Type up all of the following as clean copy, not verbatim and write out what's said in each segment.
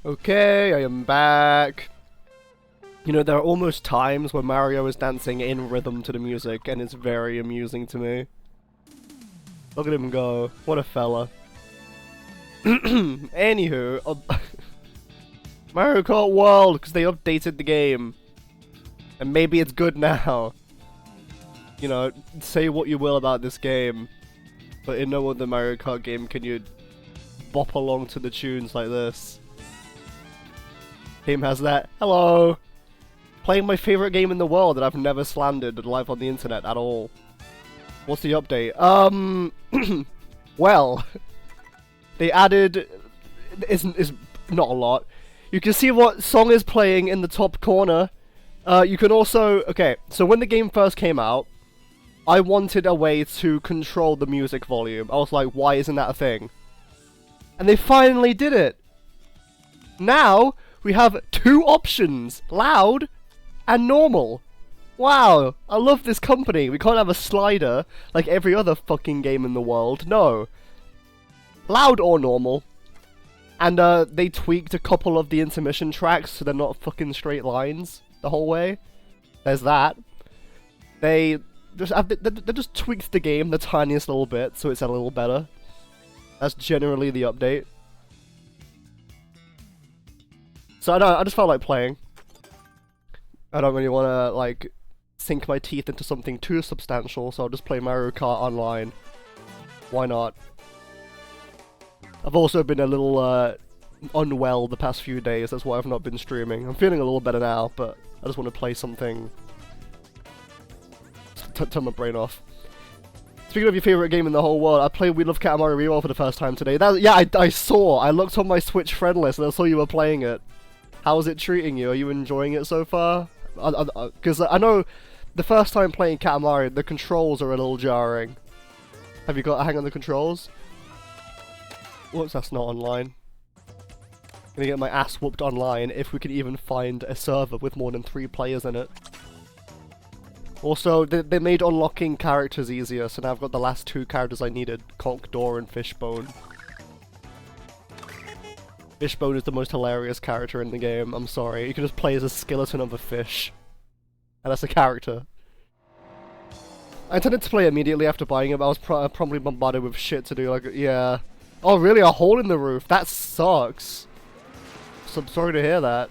Okay, I am back. You know, there are almost times where Mario is dancing in rhythm to the music, and it's very amusing to me. Look at him go. What a fella. Anywho, Mario Kart World, because they updated the game. And maybe it's good now. You know, say what you will about this game, but in no other Mario Kart game can you bop along to the tunes like this. Game has that. Hello! Playing my favorite game in the world that I've never slandered live on the internet at all. What's the update? Well, they added... It's not a lot. You can see what song is playing in the top corner. You can also... Okay, so when the game first came out, I wanted a way to control the music volume. I was like, why isn't that a thing? And they finally did it! Now, we have two options. Loud and normal. Wow, I love this company. We can't have a slider like every other fucking game in the world. No. Loud or normal. And they tweaked a couple of the intermission tracks so they're not fucking straight lines the whole way. There's that. They just tweaked the game the tiniest little bit so it's a little better. That's generally the update. So I just felt like playing. I don't really want to like sink my teeth into something too substantial, so I'll just play Mario Kart Online. Why not? I've also been a little unwell the past few days, that's why I've not been streaming. I'm feeling a little better now, but I just want to play something to turn my brain off. Speaking of your favourite game in the whole world, I played We Love Katamari Reroll for the first time today. Yeah, I saw. I looked on my Switch friend list and I saw you were playing it. How is it treating you? Are you enjoying it so far? Because I know the first time playing Katamari, the controls are a little jarring. Have you got a hang on the controls? Whoops, that's not online. Gonna get my ass whooped online if we can even find a server with more than 3 players in it. Also, they made unlocking characters easier, so now I've got the last 2 characters I needed, Conk Door and Fishbone. Fishbone is the most hilarious character in the game, I'm sorry. You can just play as a skeleton of a fish. And that's a character. I intended to play immediately after buying it, but I was probably bombarded with shit to do, like, yeah. Oh really, a hole in the roof? That sucks. So I'm sorry to hear that.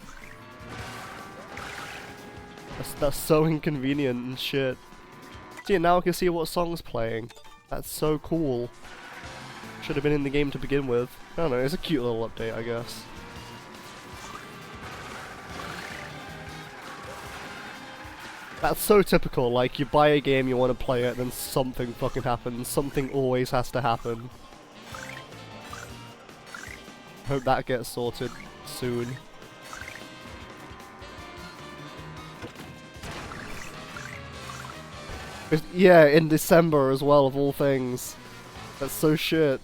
That's so inconvenient and shit. See, now I can see what song's playing. That's so cool. Should have been in the game to begin with. I don't know, it's a cute little update, I guess. That's so typical, like, you buy a game, you want to play it, then something fucking happens. Something always has to happen. Hope that gets sorted soon. Yeah, in December as well, of all things. That's so shit.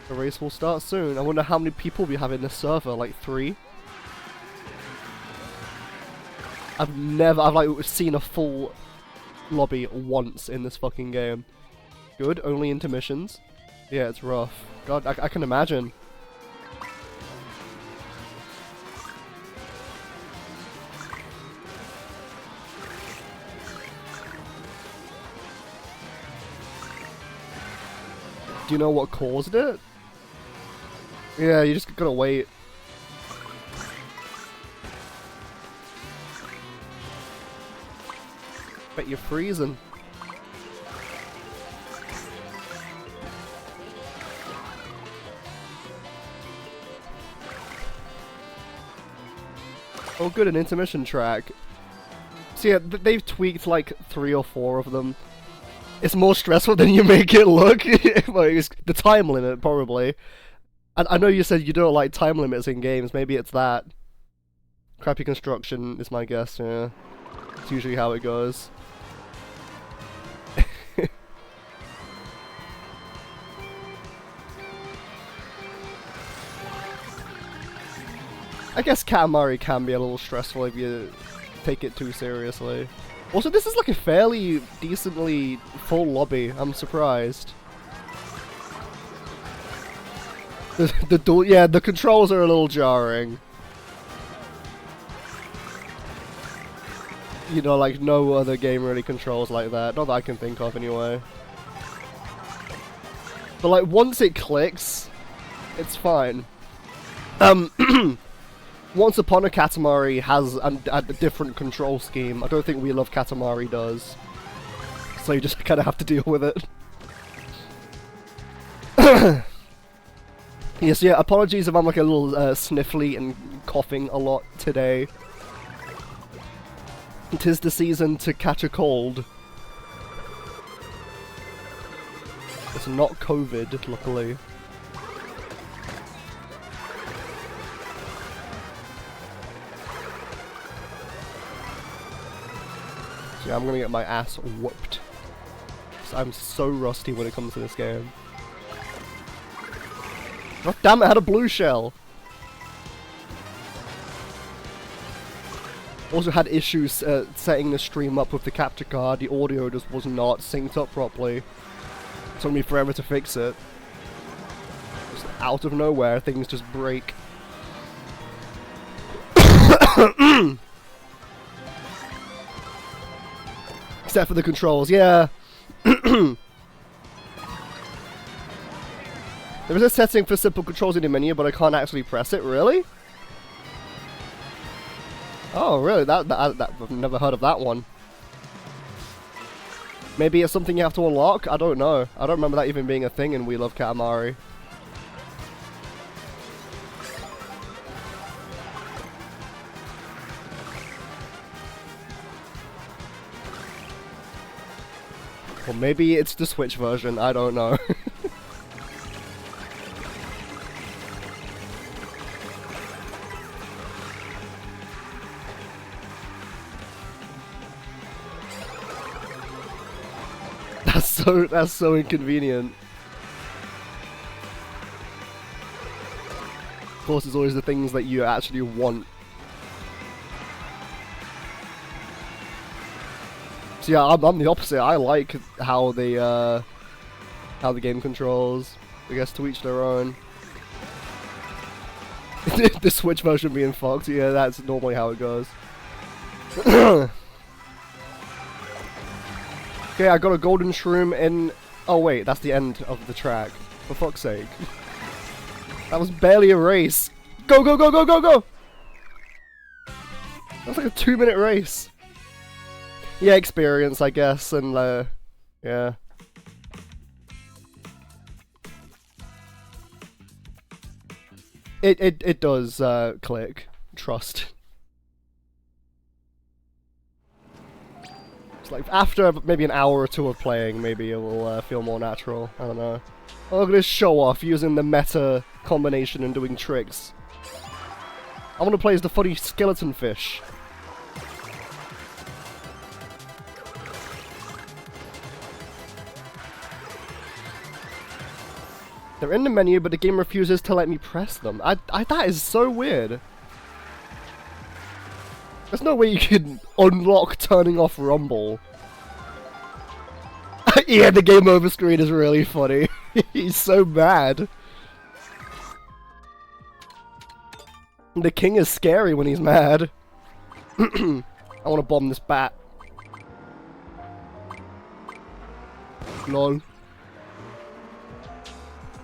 The race will start soon. I wonder how many people we have in this server, like 3? I've like seen a full lobby once in this fucking game. Good, only intermissions. Yeah, it's rough. God, I can imagine. Do you know what caused it? Yeah, you just gotta wait. Bet you're freezing. Oh good, an intermission track. So yeah, they've tweaked like 3 or 4 of them. It's more stressful than you make it look. Well, it's the time limit, probably. I know you said you don't like time limits in games, maybe it's that. Crappy construction is my guess, yeah. It's usually how it goes. I guess Katamari can be a little stressful if you take it too seriously. Also, this is like a fairly decently full lobby. I'm surprised. Yeah, the controls are a little jarring. You know, like no other game really controls like that. Not that I can think of, anyway. But like once it clicks, it's fine. Once Upon a Katamari has a different control scheme. I don't think We Love Katamari does. So you just kind of have to deal with it. Yes, yeah, apologies if I'm like a little sniffly and coughing a lot today. 'Tis the season to catch a cold. It's not COVID, luckily. So yeah, I'm gonna get my ass whooped. I'm so rusty when it comes to this game. God damn it, I had a blue shell! Also had issues setting the stream up with the capture card. The audio just was not synced up properly. It took me forever to fix it. Just out of nowhere, things just break. Except for the controls, yeah. There is a setting for simple controls in the menu, but I can't actually press it, really? Oh, really? I've never heard of that one. Maybe it's something you have to unlock? I don't know. I don't remember that even being a thing in We Love Katamari. Or maybe it's the Switch version, I don't know. That's so inconvenient. Of course, it's always the things that you actually want. So yeah, I'm the opposite. I like how the game controls. I guess to each their own. The Switch version being fucked. Yeah, that's normally how it goes. Okay, I got a golden shroom in... Oh wait, that's the end of the track. For fuck's sake. That was barely a race. Go, go, go, go, go, go! That was like a 2-minute race. Yeah, experience, I guess, and yeah. It does click. Trust. Like after maybe an hour or two of playing, maybe it will feel more natural. I don't know. Oh, look at this show off using the meta combination and doing tricks. I want to play as the funny skeleton fish. They're in the menu, but the game refuses to let me press them. That is so weird. There's no way you can unlock turning off Rumble. Yeah, the game over screen is really funny. He's so mad. The king is scary when he's mad. I want to bomb this bat. Lol.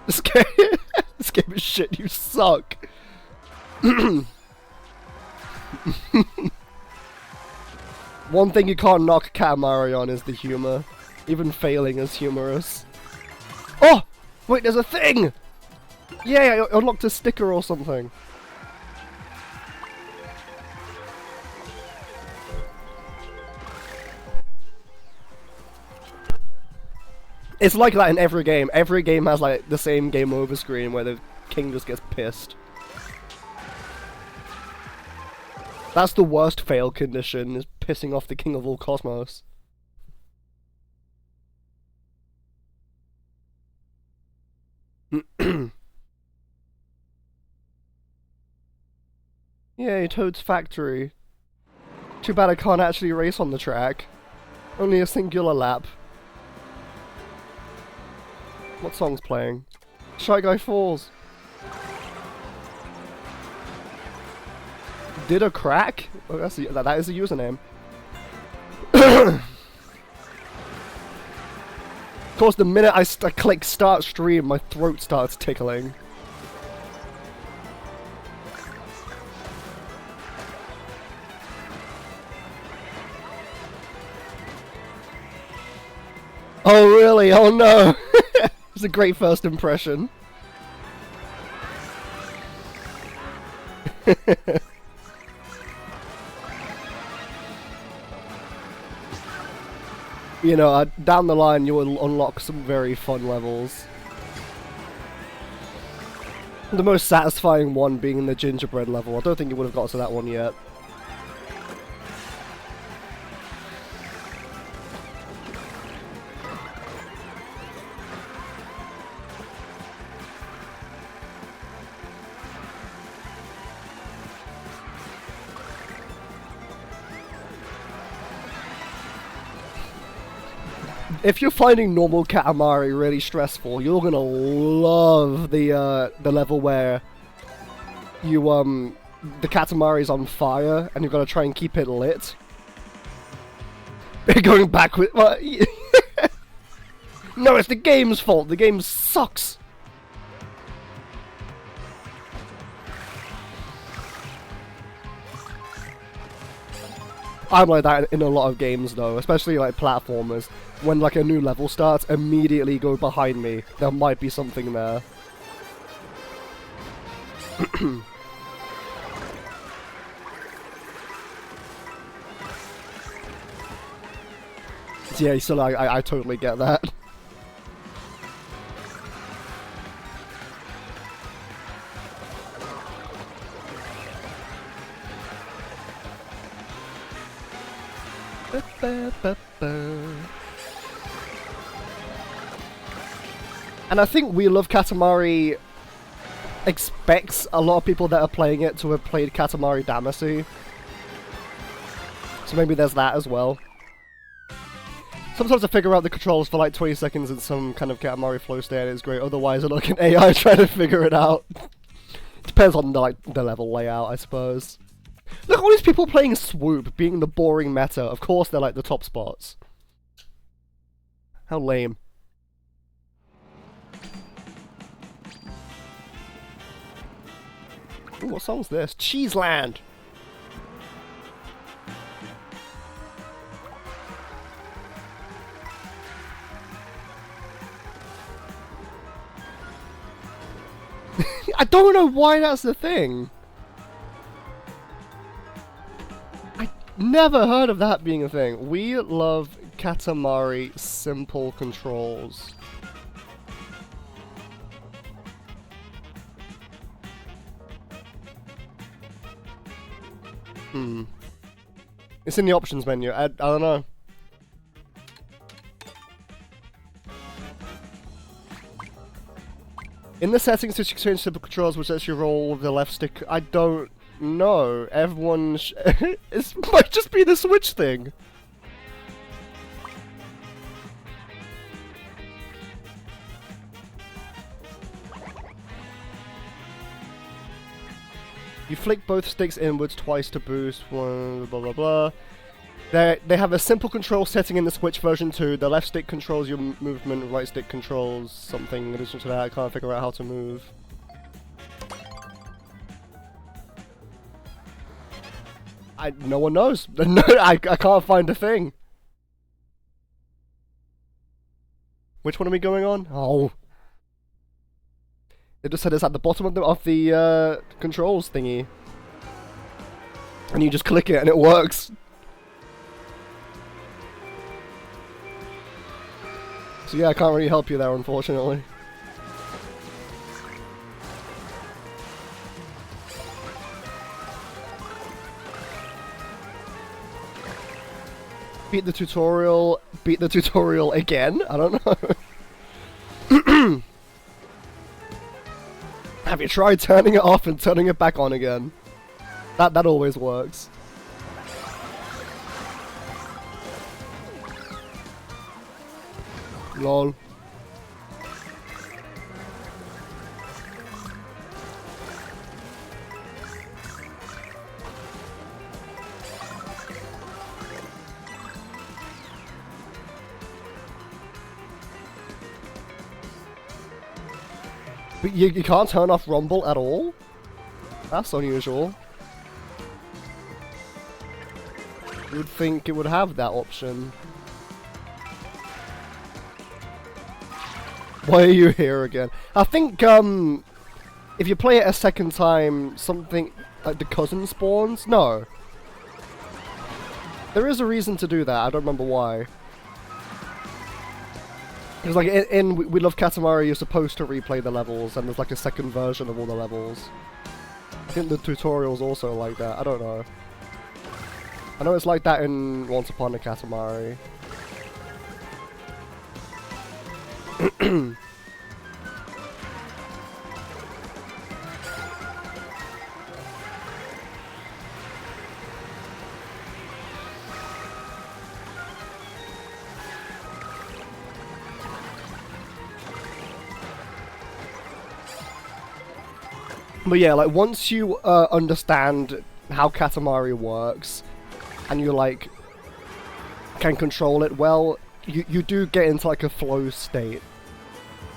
This game is shit, you suck. One thing you can't knock Katamari on is the humor. Even failing is humorous. Oh! Wait, there's a thing! Yeah, I unlocked a sticker or something. It's like that in every game. Every game has like the same game over screen where the king just gets pissed. That's the worst fail condition, is pissing off the king of all cosmos. Yay, Toad's Factory. Too bad I can't actually race on the track. Only a singular lap. What song's playing? Shy Guy Falls. Did a crack? Oh, that is a username. Of course, the minute I click start stream, my throat starts tickling. Oh really? Oh no! It's a great first impression. You know, down the line you will unlock some very fun levels. The most satisfying one being the gingerbread level. I don't think you would have got to that one yet. If you're finding normal Katamari really stressful, you're gonna love the level where you the Katamari's on fire and you've got to try and keep it lit. Going backwards. Well, no, it's the game's fault. The game sucks. I'm like that in a lot of games though, especially like platformers. When like a new level starts, immediately go behind me. There might be something there. Yeah, so like, I totally get that. And I think We Love Katamari expects a lot of people that are playing it to have played Katamari Damacy. So maybe there's that as well. Sometimes I figure out the controls for like 20 seconds in some kind of Katamari flow state and it's great, otherwise I look at AI trying to figure it out. Depends on the level layout, I suppose. Look at all these people playing Swoop, being the boring meta. Of course they're like the top spots. How lame. Ooh, what song's this? Cheeseland! I don't know why that's the thing. I never heard of that being a thing. We Love Katamari Simple Controls. It's in the options menu. I don't know. In the settings to change simple controls, which lets you roll with the left stick, I don't know. Everyone it might just be the Switch thing. You flick both sticks inwards twice to boost, blah blah blah. They have a simple control setting in the Switch version 2. The left stick controls your movement, right stick controls something in addition to that. I can't figure out how to move. No one knows. No, I can't find a thing. Which one are we going on? Oh. It just said it's at the bottom of the controls thingy. And you just click it and it works. So yeah, I can't really help you there, unfortunately. Beat the tutorial again? I don't know. Have you tried turning it off and turning it back on again? That always works. Lol. But you can't turn off rumble at all? That's unusual. You would think it would have that option. Why are you here again? I think, if you play it a second time, something like the cousin spawns? No. There is a reason to do that, I don't remember why. Because like in We Love Katamari, you're supposed to replay the levels, and there's like a second version of all the levels. I think the tutorial's also like that, I don't know. I know it's like that in Once Upon a Katamari. But yeah, like once you understand how Katamari works, and you like can control it well, you do get into like a flow state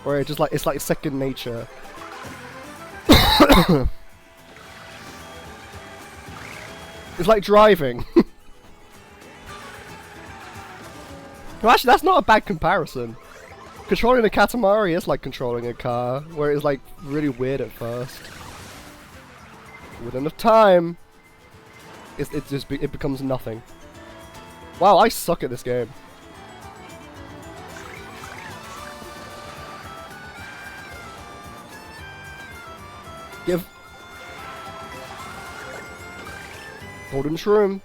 where it's like second nature. It's like driving. Well, actually, that's not a bad comparison. Controlling a Katamari is like controlling a car, where it's like really weird at first. With enough time, it becomes nothing. Wow, I suck at this game. Give Golden Shroom.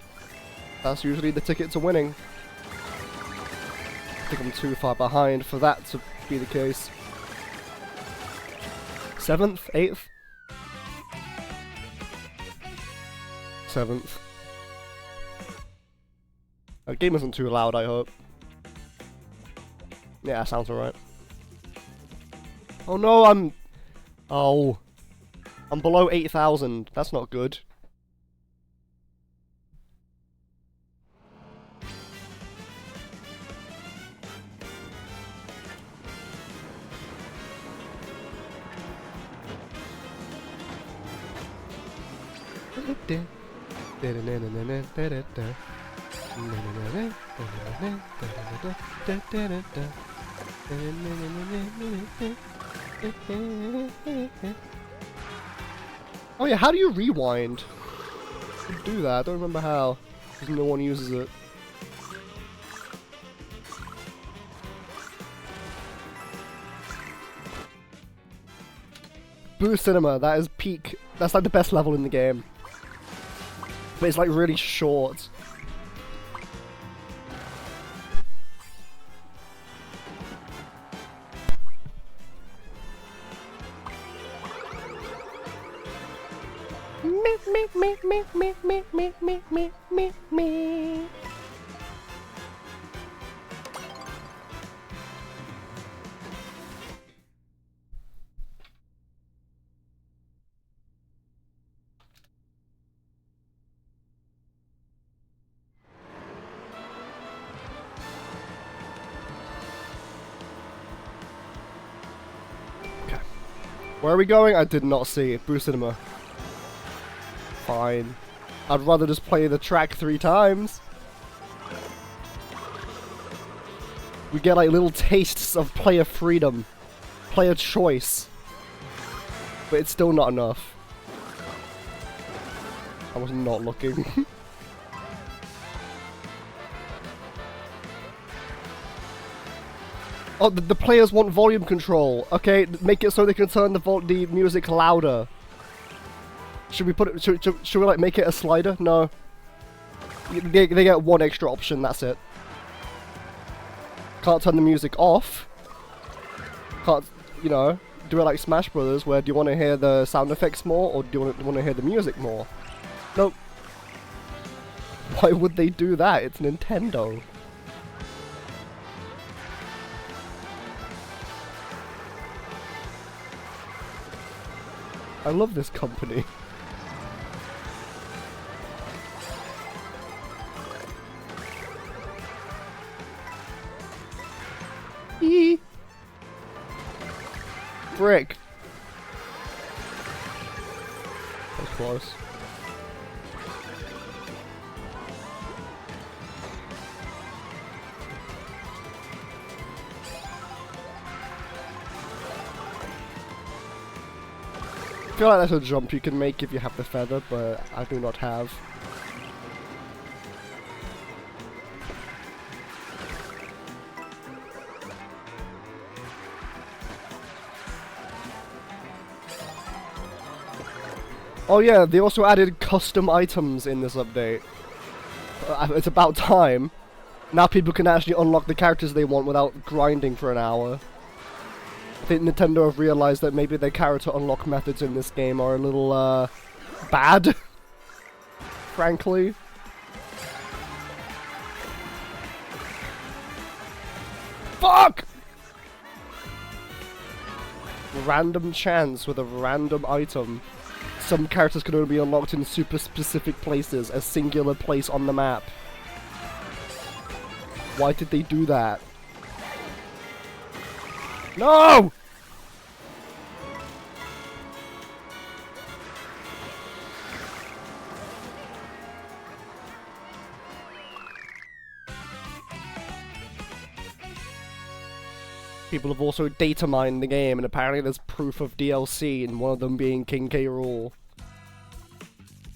That's usually the ticket to winning. I think I'm too far behind for that to be the case. 7th? 8th? 7th. That game isn't too loud, I hope. Yeah, sounds alright. Oh no, I'm below 8,000. That's not good. Oh yeah, how do you rewind? Do that, I don't remember how, because no one uses it. Boo Cinema, that is peak. That's like the best level in the game. But it's like really short. Me. Okay. Where are we going? I did not see. Boo Cinema. Fine. I'd rather just play the track 3 times. We get like little tastes of player freedom, player choice, but it's still not enough. I was not looking. Oh, the players want volume control. Okay, make it so they can turn the music louder. Should we put it? Should we like make it a slider? No. They get one extra option. That's it. Can't turn the music off. Can't, you know, do it like Smash Brothers, where do you want to hear the sound effects more, or do you want to hear the music more? Nope. Why would they do that? It's Nintendo. I love this company. Frick. close. I feel like that's a jump you can make if you have the feather, but I do not have. Oh yeah, they also added custom items in this update. It's about time. Now people can actually unlock the characters they want without grinding for an hour. I think Nintendo have realized that maybe their character unlock methods in this game are a little, bad. Frankly. Fuck! Random chance with a random item. Some characters can only be unlocked in super specific places, a singular place on the map. Why did they do that? No! People have also data mined the game, and apparently there's proof of DLC, and one of them being King K. Rool.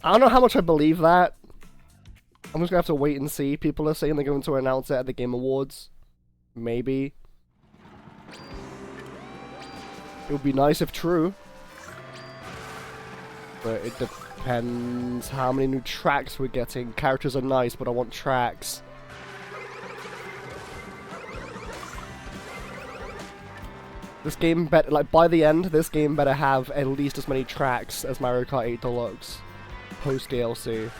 I don't know how much I believe that. I'm just gonna have to wait and see. People are saying they're going to announce it at the Game Awards. Maybe. It would be nice if true. But it depends how many new tracks we're getting. Characters are nice, but I want tracks. This game by the end, this game better have at least as many tracks as Mario Kart 8 Deluxe. Post DLC.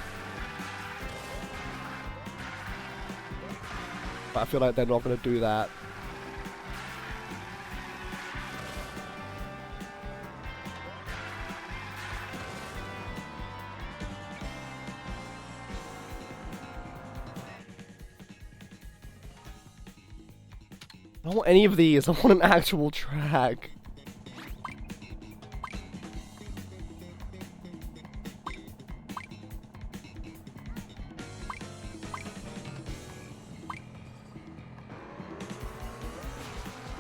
But I feel like they're not gonna do that. I don't want any of these, I want an actual track.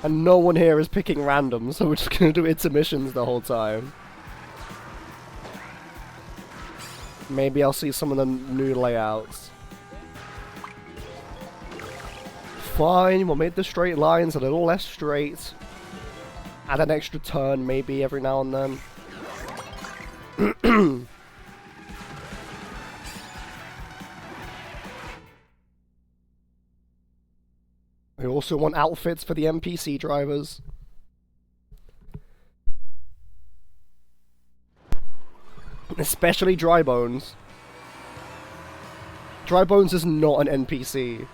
And no one here is picking random, so we're just gonna do intermissions the whole time. Maybe I'll see some of the new layouts. Fine, we'll make the straight lines a little less straight. Add an extra turn maybe every now and then. We also want outfits for the NPC drivers. Especially Dry Bones. Dry Bones is not an NPC.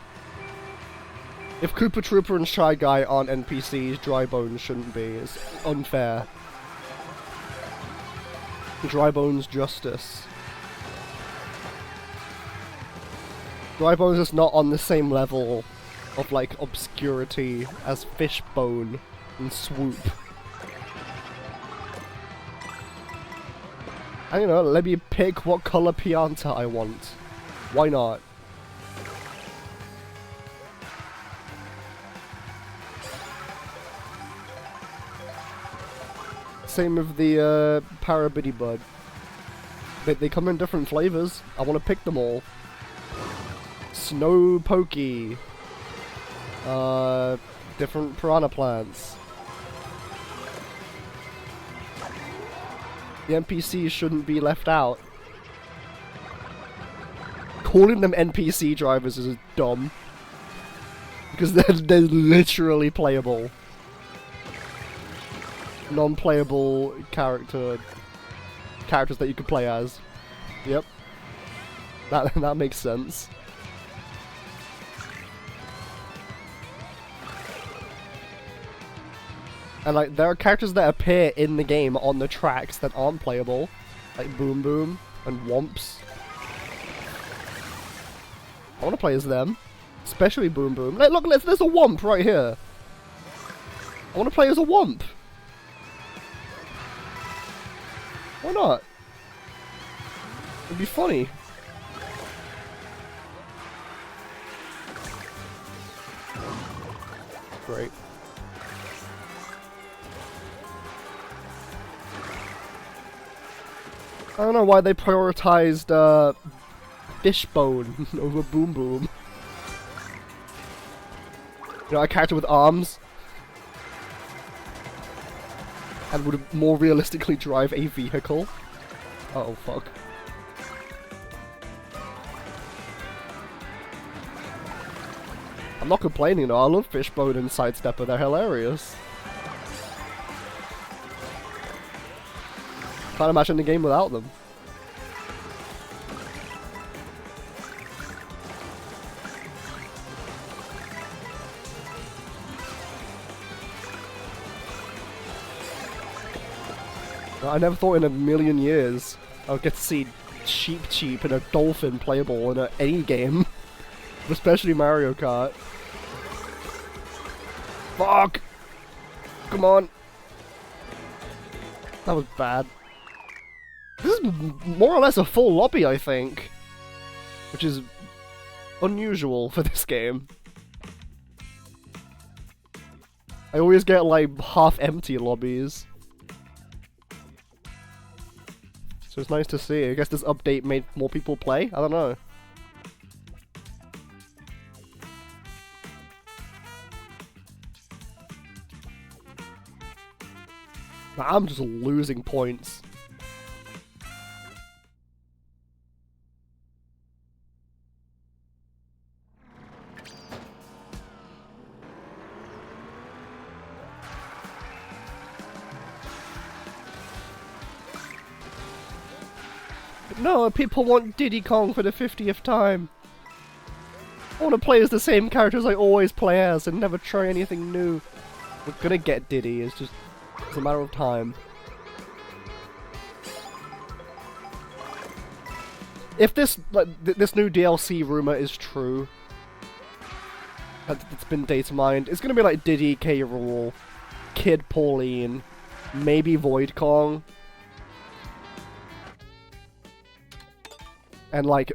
If Koopa Trooper and Shy Guy aren't NPCs, Dry Bones shouldn't be. It's unfair. Dry Bones justice. Dry Bones is not on the same level of, like, obscurity as Fishbone and Swoop. I don't know, let me pick what color Pianta I want. Why not? Same with the Parabiddy Bud. They come in different flavors. I want to pick them all. Snow Pokey. Different piranha plants. The NPCs shouldn't be left out. Calling them NPC drivers is dumb. Because they're literally playable. Non-playable characters that you could play as. Yep. That makes sense. And like there are characters that appear in the game on the tracks that aren't playable. Like Boom Boom and Womps. I wanna play as them. Especially Boom Boom. Look, there's a Womp right here. I wanna play as a Womp. Why not? It'd be funny. Great. I don't know why they prioritized Fishbone over Boom Boom. You know, a character with arms. And would more realistically drive a vehicle. Oh fuck. I'm not complaining though, I love Fishbone and Sidestepper, they're hilarious. Can't imagine the game without them. I never thought in a million years I would get to see Cheep and a dolphin playable in any game. Especially Mario Kart. Fuck! Come on! That was bad. This is more or less a full lobby, I think. Which is unusual for this game. I always get like half-empty lobbies. So it's nice to see. I guess this update made more people play? I don't know. I'm just losing points. No, people want Diddy Kong for the 50th time. I want to play as the same characters I always play as and never try anything new. We're gonna get Diddy, it's a matter of time. If this this new DLC rumor is true, that's been data mined, it's gonna be like Diddy, K. Rool, Kid Pauline, maybe Void Kong. And like,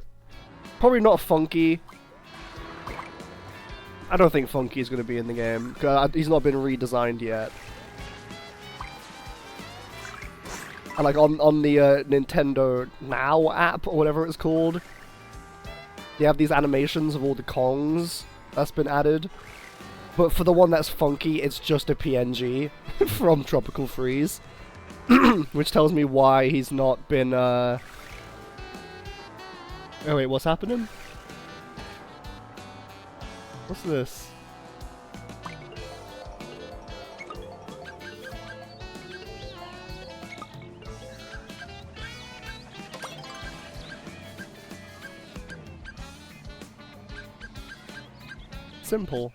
probably not Funky. I don't think Funky's gonna be in the game. He's not been redesigned yet. And like on the Nintendo Now app or whatever it's called, you have these animations of all the Kongs that's been added. But for the one that's Funky, it's just a PNG from Tropical Freeze, which tells me why he's not been. Oh wait, what's happening? What's this? Simple.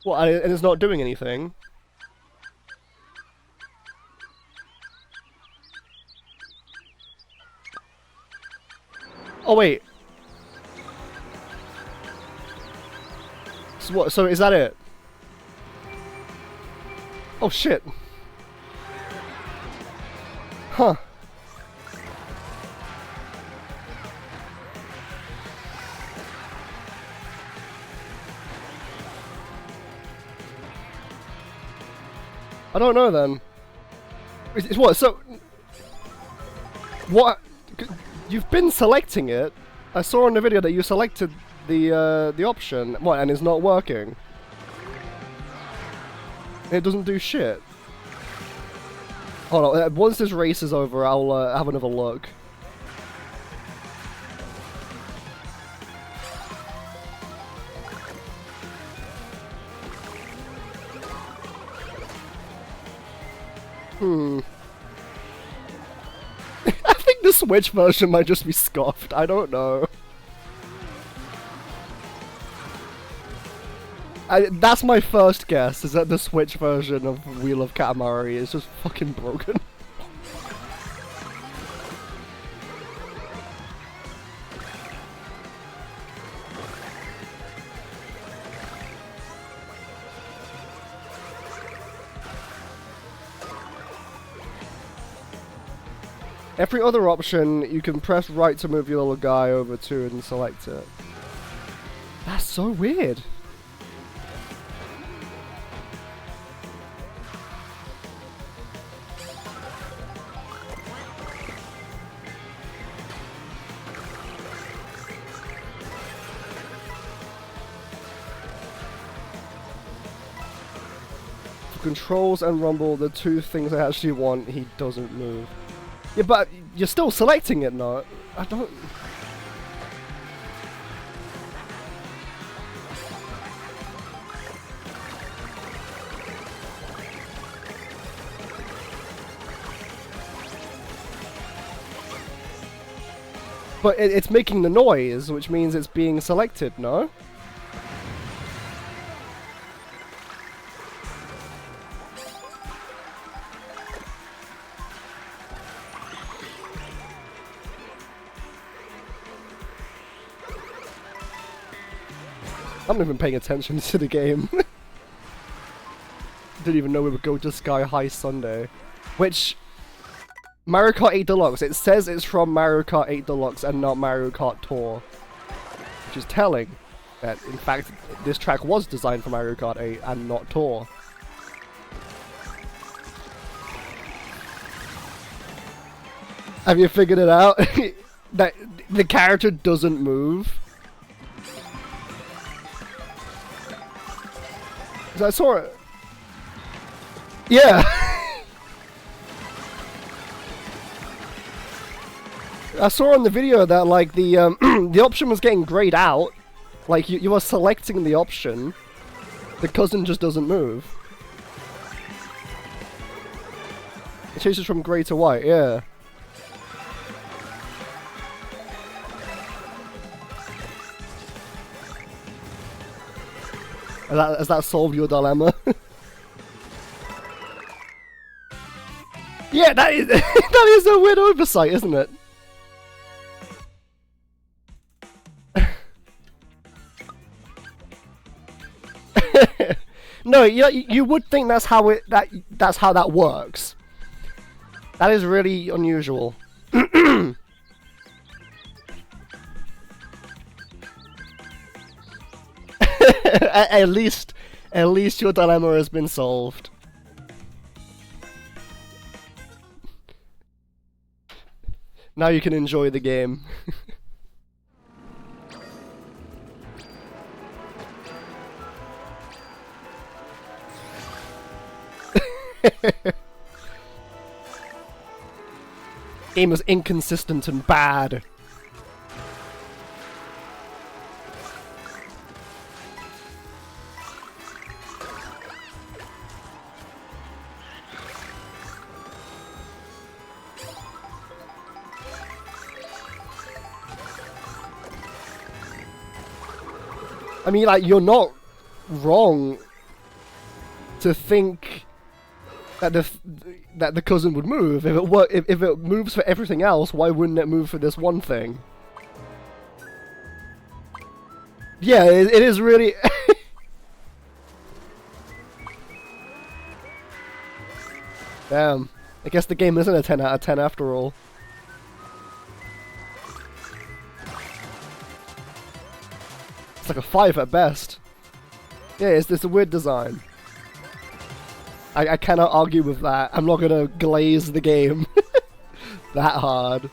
What, and it's not doing anything? Oh wait. So what? So is that it? Oh shit. Huh. I don't know then. It's what? So what? You've been selecting it. I saw in the video that you selected the option. What? And it's not working. It doesn't do shit. Hold on. Once this race is over, I'll have another look. I think the Switch version might just be scuffed. I don't know. That's my first guess, is that the Switch version of Wheel of Katamari is just fucking broken. Every other option, you can press right to move your little guy over to and select it. That's so weird. For controls and rumble, the two things I actually want, he doesn't move. Yeah, but you're still selecting it, no? I don't... But it's making the noise, which means it's being selected, no? I'm not even paying attention to the game. Didn't even know we would go to Sky High Sunday. Which... Mario Kart 8 Deluxe, it says it's from Mario Kart 8 Deluxe and not Mario Kart Tour. Which is telling that, in fact, this track was designed for Mario Kart 8 and not Tour. Have you figured it out? That the character doesn't move? I saw it. Yeah. I saw on the video that like the the option was getting grayed out. Like you are selecting the option. The cousin just doesn't move. It changes from grey to white, yeah. Has that solved your dilemma? Yeah, that is that is a weird oversight, isn't it? No, you would think that's how that's how that works. That is really unusual. At least your dilemma has been solved. Now you can enjoy the game. Game is inconsistent and bad. I mean, like, you're not wrong to think that the cousin would move. If it moves for everything else, why wouldn't it move for this one thing? Yeah, it is really. Damn. I guess the game isn't a 10 out of 10 after all. It's like a 5 at best. Yeah, it's a weird design. I cannot argue with that. I'm not gonna glaze the game that hard.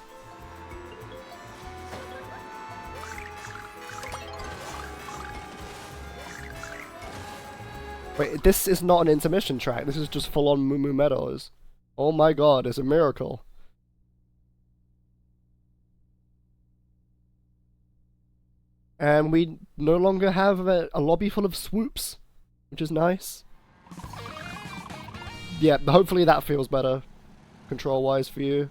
Wait, this is not an intermission track. This is just full-on Moo Moo Meadows. Oh my god, it's a miracle. And we no longer have a lobby full of swoops, which is nice. Yeah, hopefully that feels better, control-wise for you.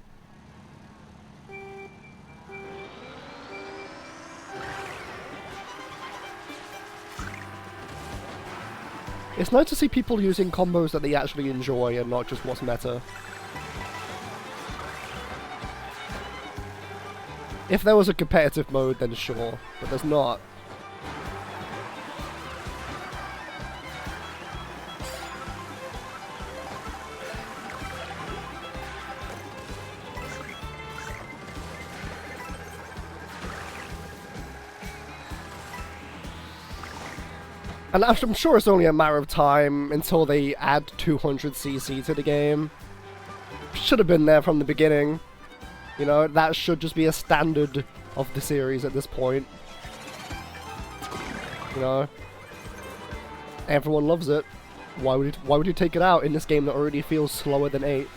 It's nice to see people using combos that they actually enjoy and not just what's meta. If there was a competitive mode, then sure, but there's not. And I'm sure it's only a matter of time until they add 200cc to the game. Should have been there from the beginning. You know, that should just be a standard of the series at this point. You know, everyone loves it. Why would you take it out in this game that already feels slower than 8?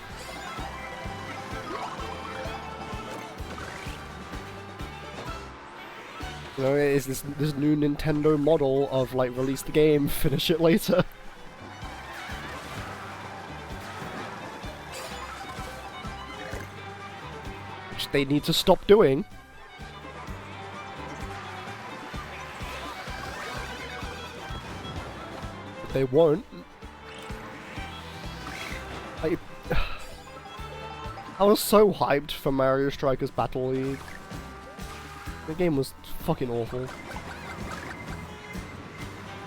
You know, it is this new Nintendo model of, like, release the game, finish it later. Which they need to stop doing. But they won't. I was so hyped for Mario Strikers Battle League. The game was fucking awful.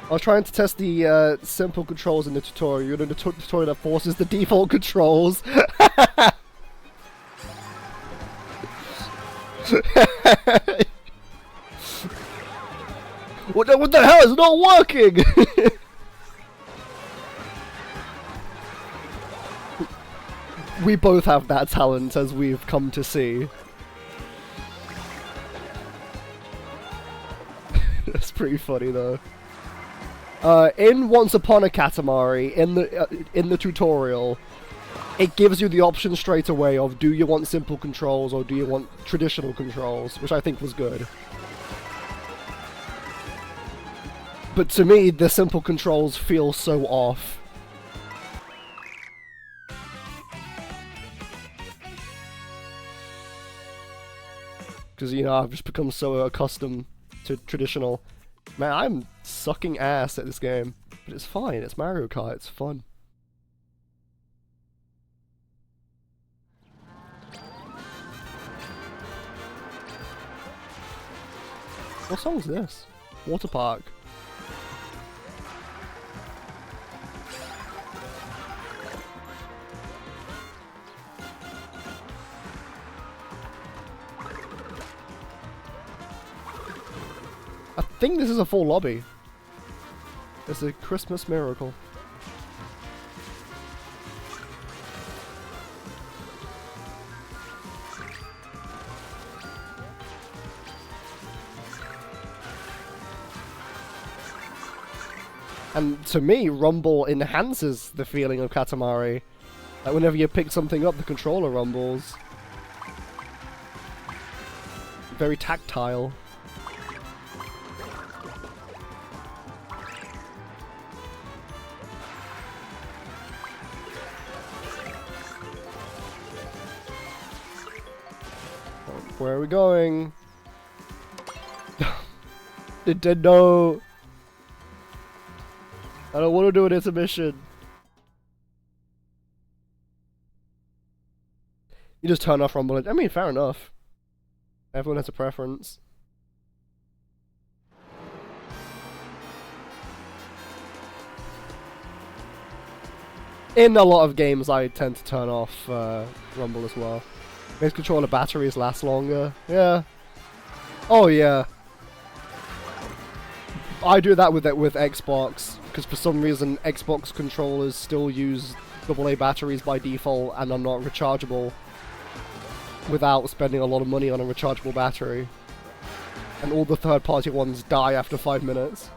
I was trying to test the simple controls in the tutorial, and the tutorial that forces the default controls. What the hell is not working? We both have that talent, as we've come to see. That's pretty funny, though. In Once Upon a Katamari, in the tutorial, it gives you the option straight away of do you want simple controls or do you want traditional controls, which I think was good. But to me, the simple controls feel so off. Because, you know, I've just become so accustomed to traditional. Man, I'm sucking ass at this game. But it's fine, it's Mario Kart, it's fun. What song is this? Water Park. I think this is a full lobby. It's a Christmas miracle. And to me, Rumble enhances the feeling of Katamari. Like whenever you pick something up, the controller rumbles. Very tactile. Where are we going? Nintendo! I don't want to do an intermission. You just turn off Rumble. I mean, fair enough. Everyone has a preference. In a lot of games, I tend to turn off Rumble as well. Makes controller batteries last longer. Yeah. Oh yeah. I do that with Xbox, because for some reason Xbox controllers still use AA batteries by default and are not rechargeable without spending a lot of money on a rechargeable battery. And all the third-party ones die after 5 minutes.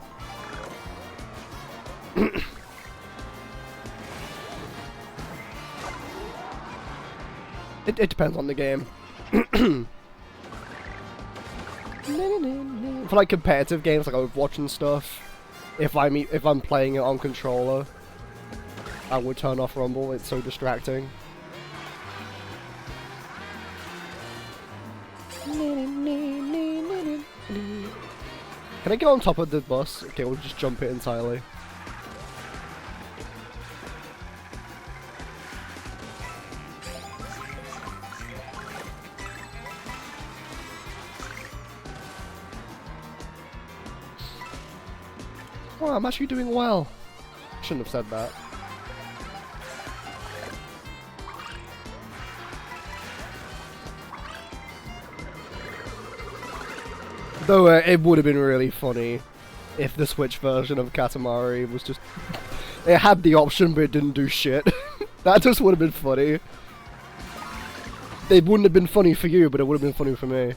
It depends on the game. For like competitive games like Overwatch and stuff, if I'm playing it on controller, I would turn off Rumble. It's so distracting. Can I get on top of the bus? Okay, we'll just jump it entirely. Oh, I'm actually doing well. Shouldn't have said that. Though it would have been really funny if the Switch version of Katamari was just... It had the option, but it didn't do shit. That just would have been funny. It wouldn't have been funny for you, but it would have been funny for me.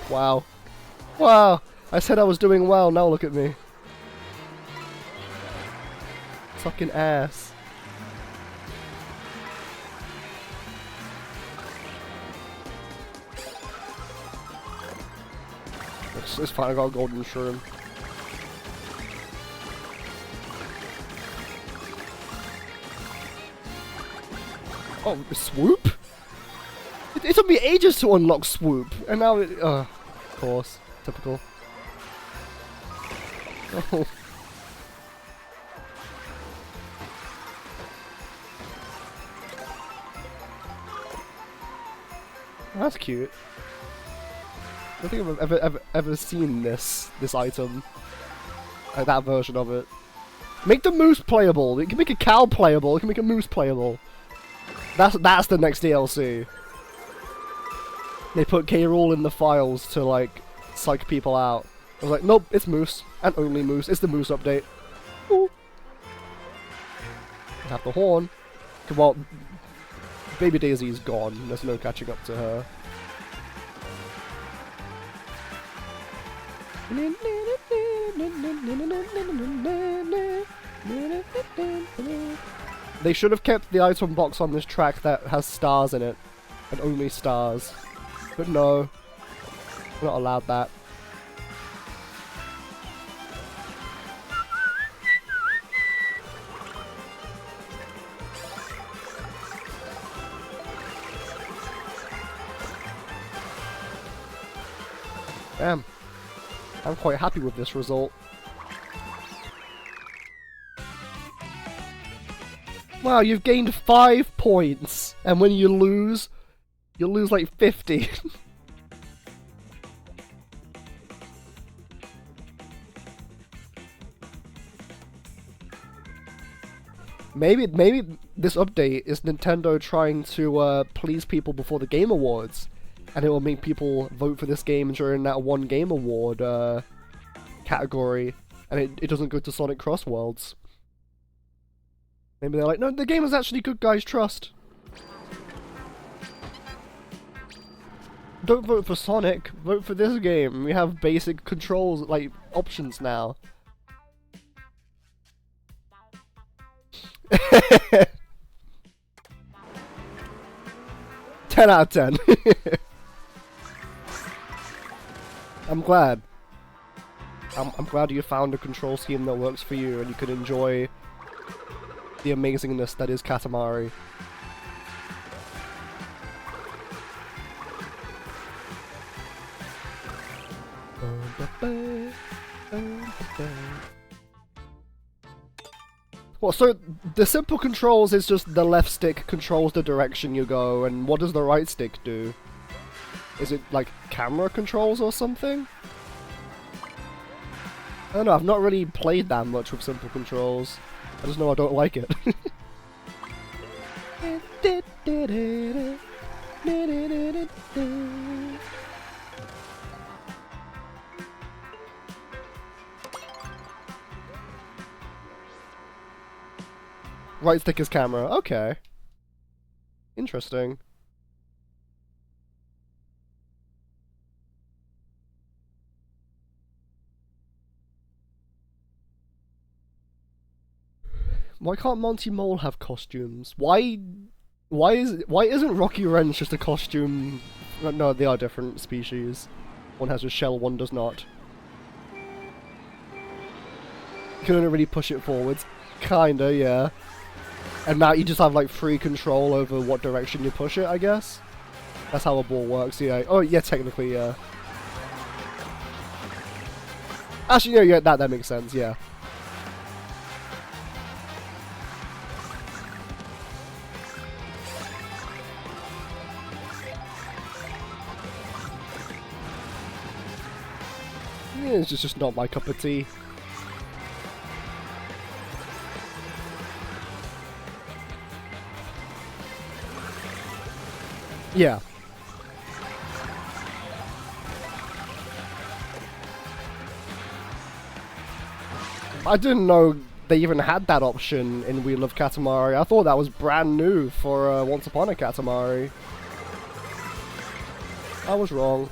Wow. Wow! I said I was doing well, now look at me. Fucking ass. It's fine, I got a golden shroom. Oh, swoop? It took me ages to unlock swoop, and now it... of course. Typical. Oh. That's cute. I don't think I've ever seen this item. Like that version of it. Make the moose playable. You can make a cow playable. You can make a moose playable. That's the next DLC. They put K. Rool in the files to like psych people out. I was like, nope, it's moose and only moose. It's the moose update. Ooh. Have the horn. Well, Baby Daisy's gone. There's no catching up to her. They should have kept the item box on this track that has stars in it. And only stars. But no. We're not allowed that. Damn. I'm quite happy with this result. Wow, you've gained 5 points, and when you lose like 50. Maybe this update is Nintendo trying to please people before the Game Awards. And it will make people vote for this game during that one Game Award category, and it doesn't go to Sonic Cross Worlds. Maybe they're like, no, the game is actually good, guys, trust. Don't vote for Sonic, vote for this game. We have basic controls, like, options now. 10 out of 10. I'm glad. I'm glad you found a control scheme that works for you and you can enjoy the amazingness that is Katamari. Well, so the simple controls is just the left stick controls the direction you go, and what does the right stick do? Is it like camera controls or something? I don't know, I've not really played that much with simple controls. I just know I don't like it. Right stick is camera, okay. Interesting. Why can't Monty Mole have costumes? Why isn't Rocky Wrench just a costume? No, they are different species. One has a shell, one does not. You can only really push it forwards. Kinda, yeah. And now you just have like free control over what direction you push it, I guess? That's how a ball works, yeah. Oh, yeah, technically, yeah. Actually, yeah, that makes sense, yeah. It's just not my cup of tea. Yeah. I didn't know they even had that option in Wheel of Katamari. I thought that was brand new for Once Upon a Katamari. I was wrong.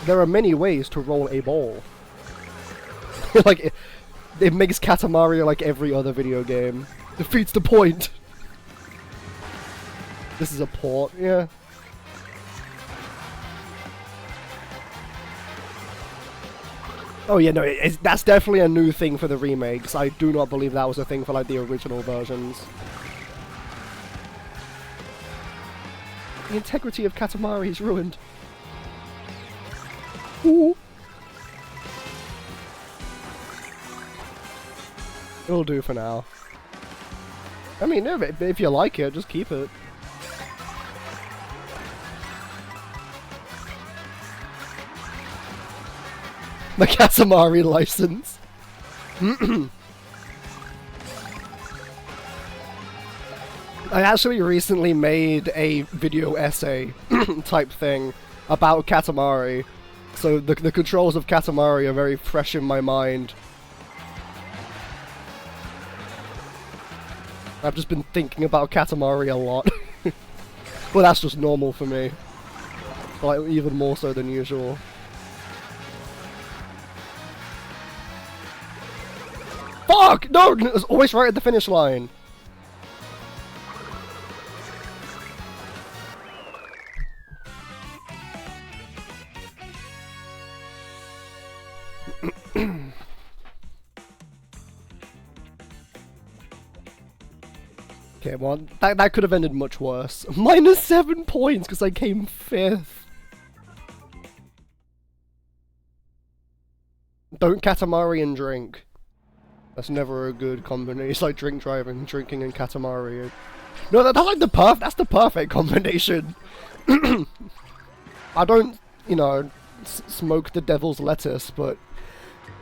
There are many ways to roll a ball. Like, it makes Katamari like every other video game. Defeats the point. This is a port, yeah. Oh yeah, no, that's definitely a new thing for the remakes. I do not believe that was a thing for like the original versions. The integrity of Katamari is ruined. Ooh. It'll do for now. I mean, if you like it, just keep it. The Katamari license. I actually recently made a video essay type thing about Katamari, so the controls of Katamari are very fresh in my mind. I've just been thinking about Katamari a lot. Well, that's just normal for me. Like, even more so than usual. Fuck! No! It's always right at the finish line. Okay, well, that could have ended much worse. Minus 7 points because I came 5th. Don't Katamari and drink. That's never a good combination. It's like drink driving, drinking and Katamari. No, that's like that's the perfect combination. I don't, you know, smoke the devil's lettuce, but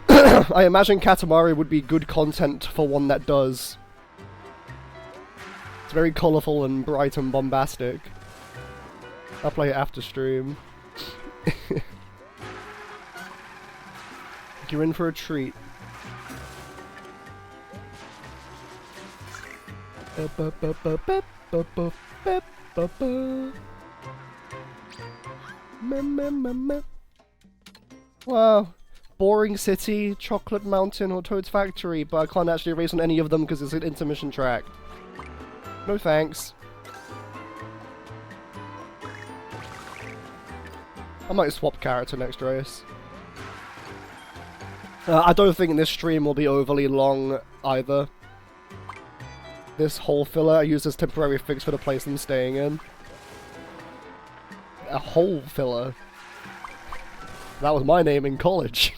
I imagine Katamari would be good content for one that does. It's very colourful and bright and bombastic. I'll play it after stream. You're in for a treat. Wow. Boring City, Chocolate Mountain, or Toad's Factory, but I can't actually race on any of them because it's an intermission track. No thanks. I might swap character next race. I don't think this stream will be overly long either. This whole filler I use as temporary fix for the place I'm staying in. A whole filler. That was my name in college.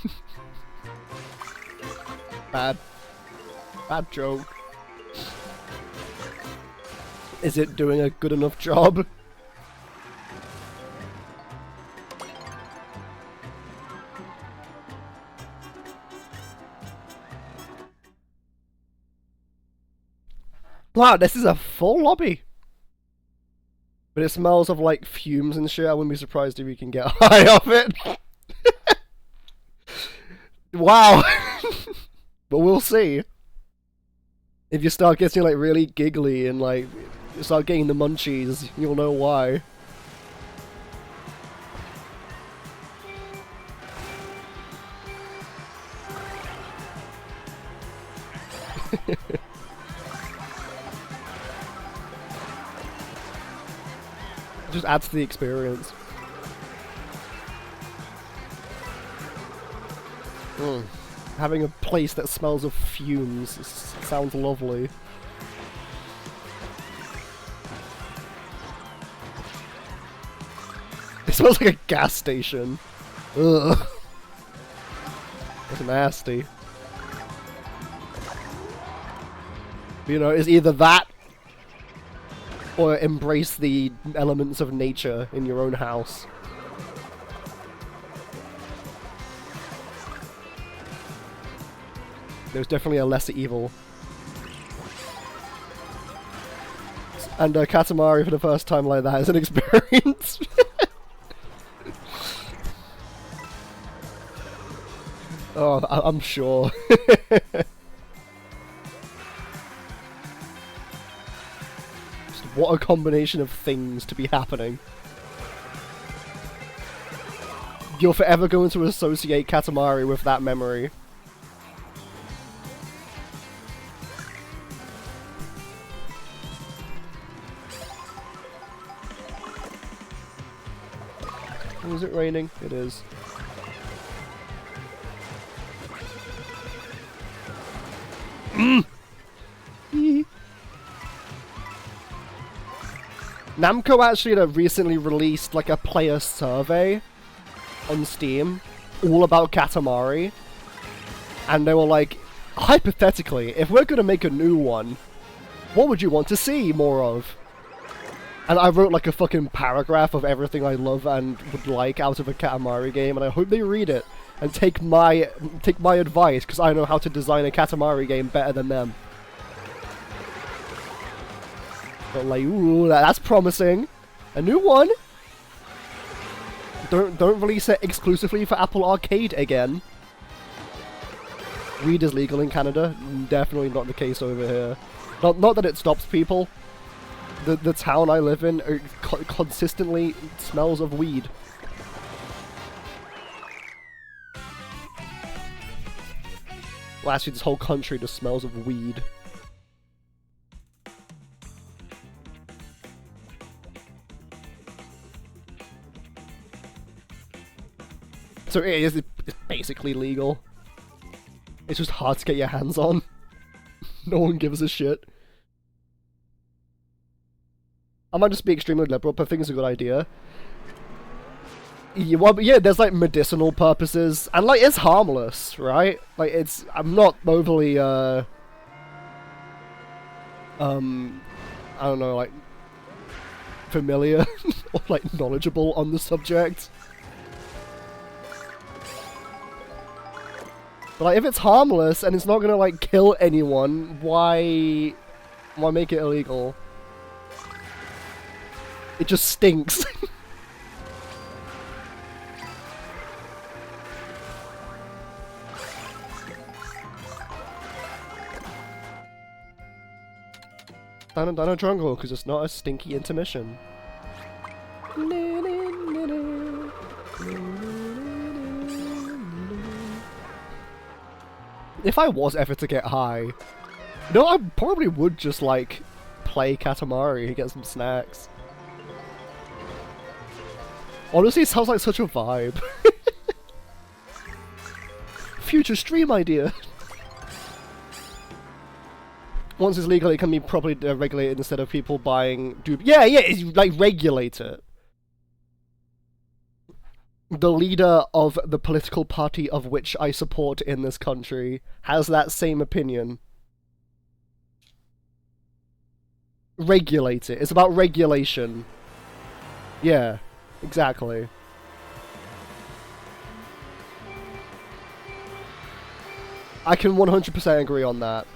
Bad joke. Is it doing a good enough job? Wow, this is a full lobby. But it smells of like fumes and shit. I wouldn't be surprised if you can get high off it. Wow. But we'll see. If you start getting like really giggly and like you start getting the munchies, you'll know why. Just adds to the experience. Having a place that smells of fumes sounds lovely. It smells like a gas station. Ugh. That's nasty. You know, it's either that or embrace the elements of nature in your own house. There's definitely a lesser evil. And Katamari for the first time like that is an experience. Oh, I'm sure. Just what a combination of things to be happening. You're forever going to associate Katamari with that memory. Is it raining? It is. Namco actually recently released like a player survey on Steam all about Katamari, and they were like, hypothetically, if we're gonna make a new one, what would you want to see more of? And I wrote like a fucking paragraph of everything I love and would like out of a Katamari game, and I hope they read it and take my advice, because I know how to design a Katamari game better than them. But like, ooh, that's promising. A new one. Don't release it exclusively for Apple Arcade again. Weed is legal in Canada. Definitely not the case over here. Not that it stops people. The town I live in consistently smells of weed. Well, actually, this whole country just smells of weed. So it's basically legal. It's just hard to get your hands on. No one gives a shit. I might just be extremely liberal, but I think it's a good idea. Yeah, well, but yeah, there's like medicinal purposes, and like it's harmless, right? Like I'm not overly I don't know, like familiar or like knowledgeable on the subject. But like, if it's harmless and it's not gonna like kill anyone, why make it illegal? It just stinks. Down a jungle, because it's not a stinky intermission. If I was ever to get high, no, I probably would just like play Katamari and get some snacks. Honestly, it sounds like such a vibe. Future stream idea. Once it's legal, it can be properly regulated instead of people buying Yeah, it's like regulate it. The leader of the political party of which I support in this country has that same opinion. Regulate it. It's about regulation. Yeah, exactly. I can 100% agree on that.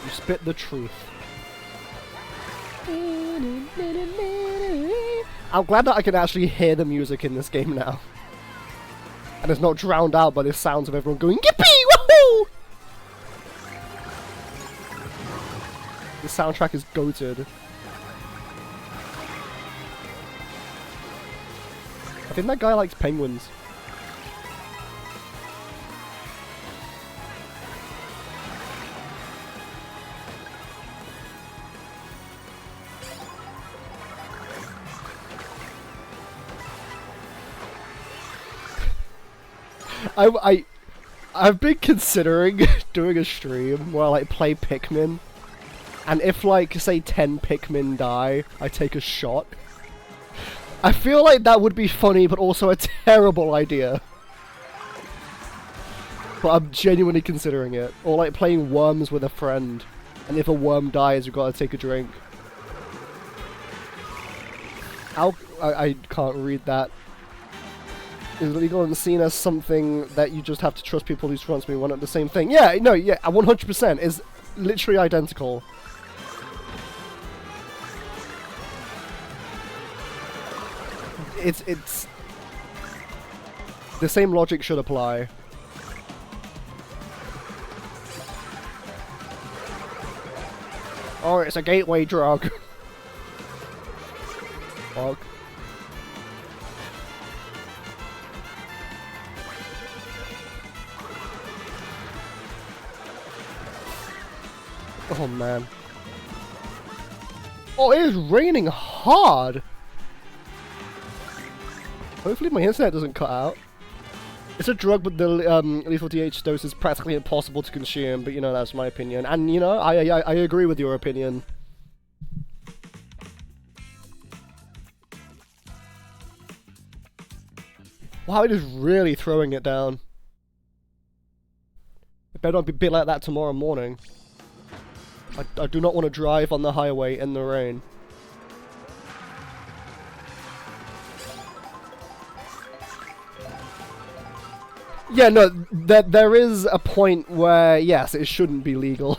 You spit the truth. I'm glad that I can actually hear the music in this game now. And it's not drowned out by the sounds of everyone going, yippee! Woohoo! The soundtrack is goated. I think that guy likes penguins. I've been considering doing a stream where I like play Pikmin, and if like say 10 Pikmin die, I take a shot. I feel like that would be funny, but also a terrible idea. But I'm genuinely considering it. Or like playing Worms with a friend, and if a worm dies, you've got to take a drink. I can't read that. Is legal and seen as something that you just have to trust people who trust me want the same thing. Yeah, no, yeah, 100% is literally identical. It's the same logic should apply. Oh, it's a gateway drug. Fuck. Oh man. Oh, it is raining hard! Hopefully my internet doesn't cut out. It's a drug, but the lethal DH dose is practically impossible to consume, but you know, that's my opinion. And you know, I agree with your opinion. Wow, it is really throwing it down. It better not be a bit like that tomorrow morning. I do not want to drive on the highway in the rain. Yeah, no, there is a point where, yes, it shouldn't be legal.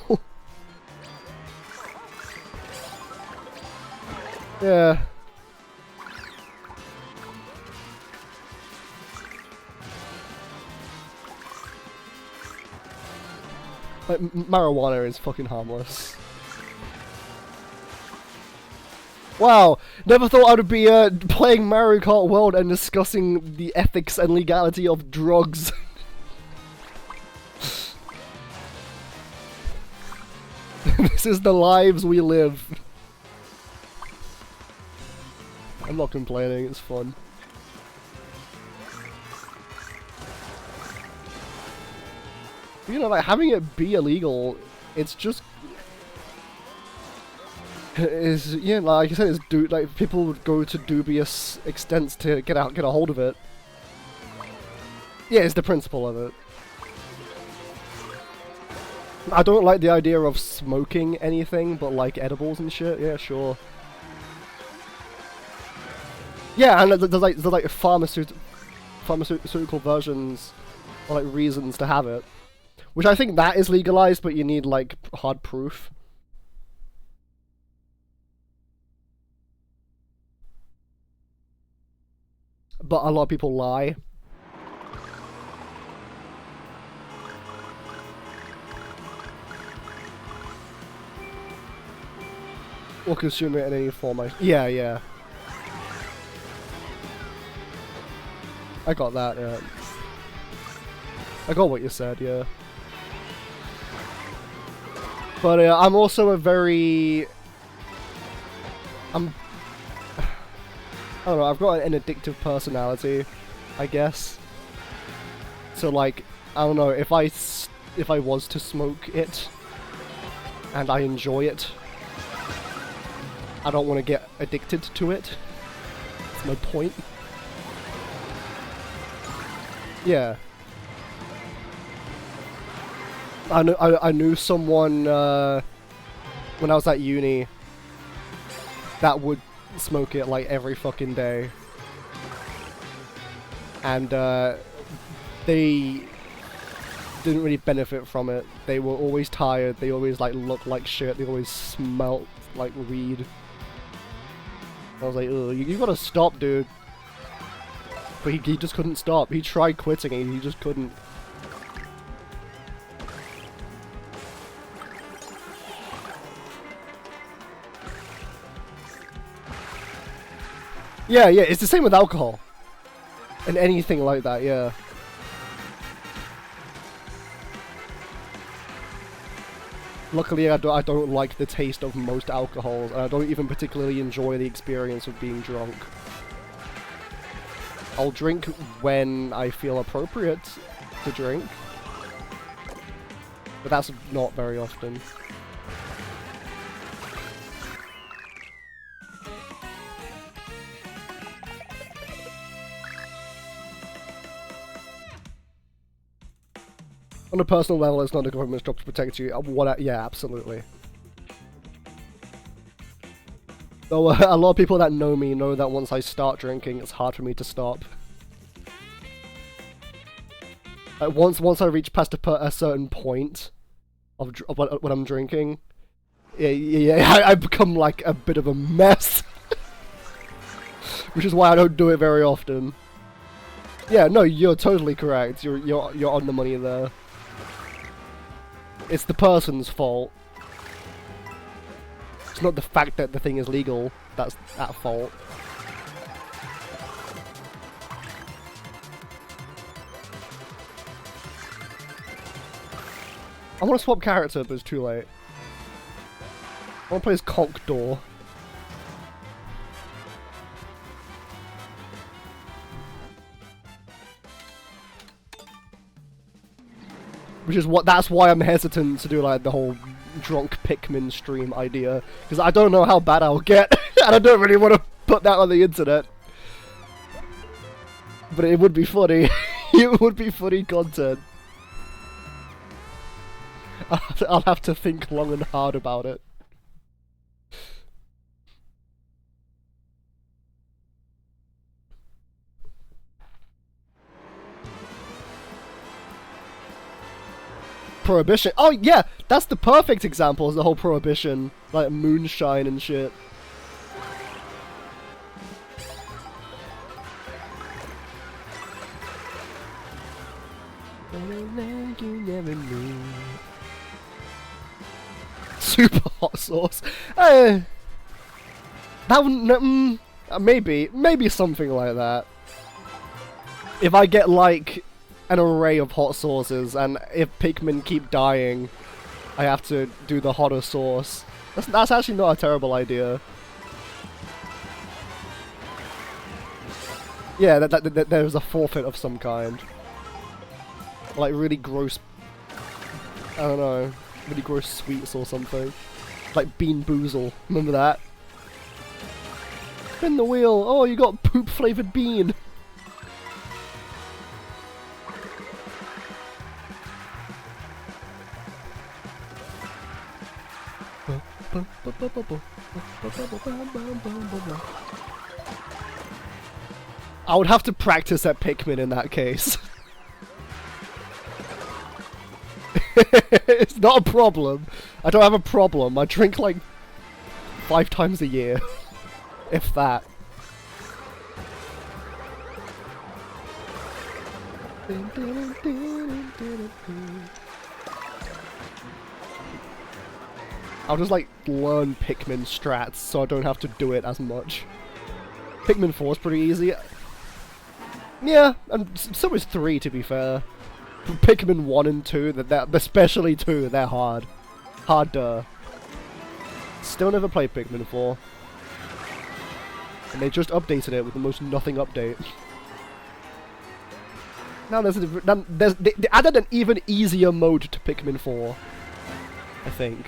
Yeah. Like, marijuana is fucking harmless. Wow, never thought I would be playing Mario Kart World and discussing the ethics and legality of drugs. This is the lives we live. I'm not complaining, it's fun. You know, like, having it be illegal, it's just... is, yeah, like I said, it's like, people would go to dubious extents to get a hold of it. Yeah, it's the principle of it. I don't like the idea of smoking anything, but like edibles and shit, yeah, sure. Yeah, and there's like pharmaceutical versions, or like reasons to have it. Which I think that is legalized, but you need like hard proof. But a lot of people lie. Or consume it in any form. Yeah, yeah. I got that, yeah. I got what you said, yeah. But I'm also a very... I don't know, I've got an addictive personality, I guess. So like, I don't know, if I was to smoke it, and I enjoy it, I don't want to get addicted to it. That's my point. Yeah. I knew someone when I was at uni that would smoke it like every fucking day, and they didn't really benefit from it. They were always tired. They always like looked like shit. They always smelt like weed. I was like, ugh, you gotta stop, dude. But he just couldn't stop. He tried quitting and he just couldn't. Yeah, yeah, it's the same with alcohol. And anything like that, yeah. Luckily, I don't like the taste of most alcohols, and I don't even particularly enjoy the experience of being drunk. I'll drink when I feel appropriate to drink, but that's not very often. On a personal level, it's not the government's job to protect you. Yeah, absolutely. Though a lot of people that know me know that once I start drinking, it's hard for me to stop. Like once I reach past a certain point of when I'm drinking, yeah, I become like a bit of a mess. Which is why I don't do it very often. Yeah, no, you're totally correct. You're on the money there. It's the person's fault. It's not the fact that the thing is legal that's at fault. I want to swap character, but it's too late. I want to play as Conk Door. That's why I'm hesitant to do like the whole drunk Pikmin stream idea, because I don't know how bad I'll get, and I don't really want to put that on the internet. But it would be funny. It would be funny content. I'll have to think long and hard about it. Prohibition. Oh yeah, that's the perfect example, is the whole Prohibition, like moonshine and shit. Super hot sauce. That wouldn't. Maybe something like that. If I get like an array of hot sauces, and if Pikmin keep dying, I have to do the hotter sauce. That's actually not a terrible idea. Yeah, there's a forfeit of some kind. Like really gross, I don't know, really gross sweets or something. Like Bean Boozle, remember that? Spin the wheel, oh you got poop flavoured bean! I would have to practice at Pikmin in that case. It's not a problem. I don't have a problem. I drink like 5 times a year. If that. I'll just like learn Pikmin strats so I don't have to do it as much. Pikmin 4 is pretty easy. Yeah, and so is 3 to be fair. Pikmin 1 and 2, especially 2, they're hard. Harder. Still never played Pikmin 4. And they just updated it with the most nothing update. Now they added an even easier mode to Pikmin 4. I think.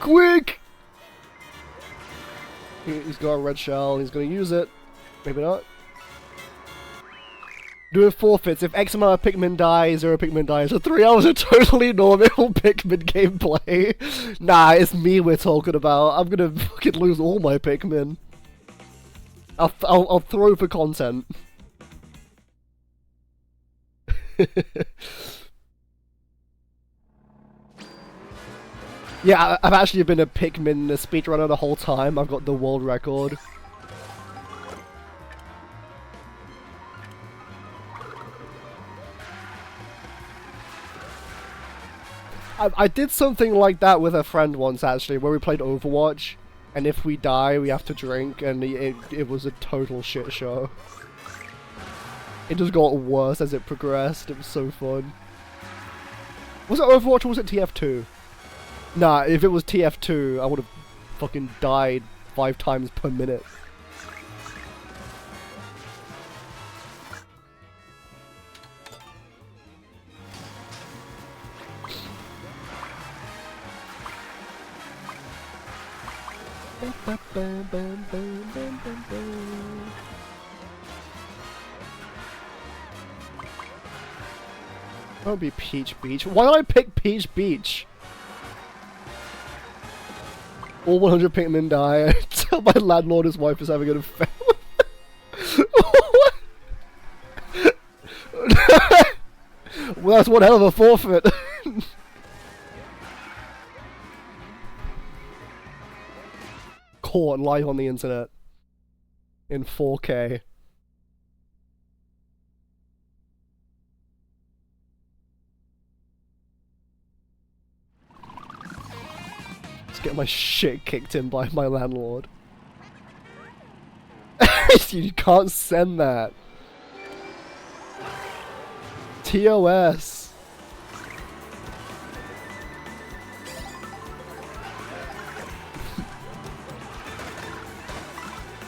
Quick! He's got a red shell, he's gonna use it. Maybe not. Doing forfeits. If X amount of Pikmin die, 0 Pikmin dies. So 3 hours of totally normal Pikmin gameplay. Nah, it's me we're talking about. I'm gonna fucking lose all my Pikmin. I'll throw for content. Yeah, I've actually been a Pikmin speedrunner the whole time. I've got the world record. I did something like that with a friend once, actually, where we played Overwatch, and if we die, we have to drink, and it was a total shit show. It just got worse as it progressed. It was so fun. Was it Overwatch or was it TF2? Nah, if it was TF2, I would have fucking died 5 times per minute. That would be Peach Beach. Why did I pick Peach Beach? All 100 Pikmin die. Tell my landlord his wife is having an affair. Well, that's one hell of a forfeit. Caught live on the internet. In 4K. Just get my shit kicked in by my landlord. You can't send that. TOS.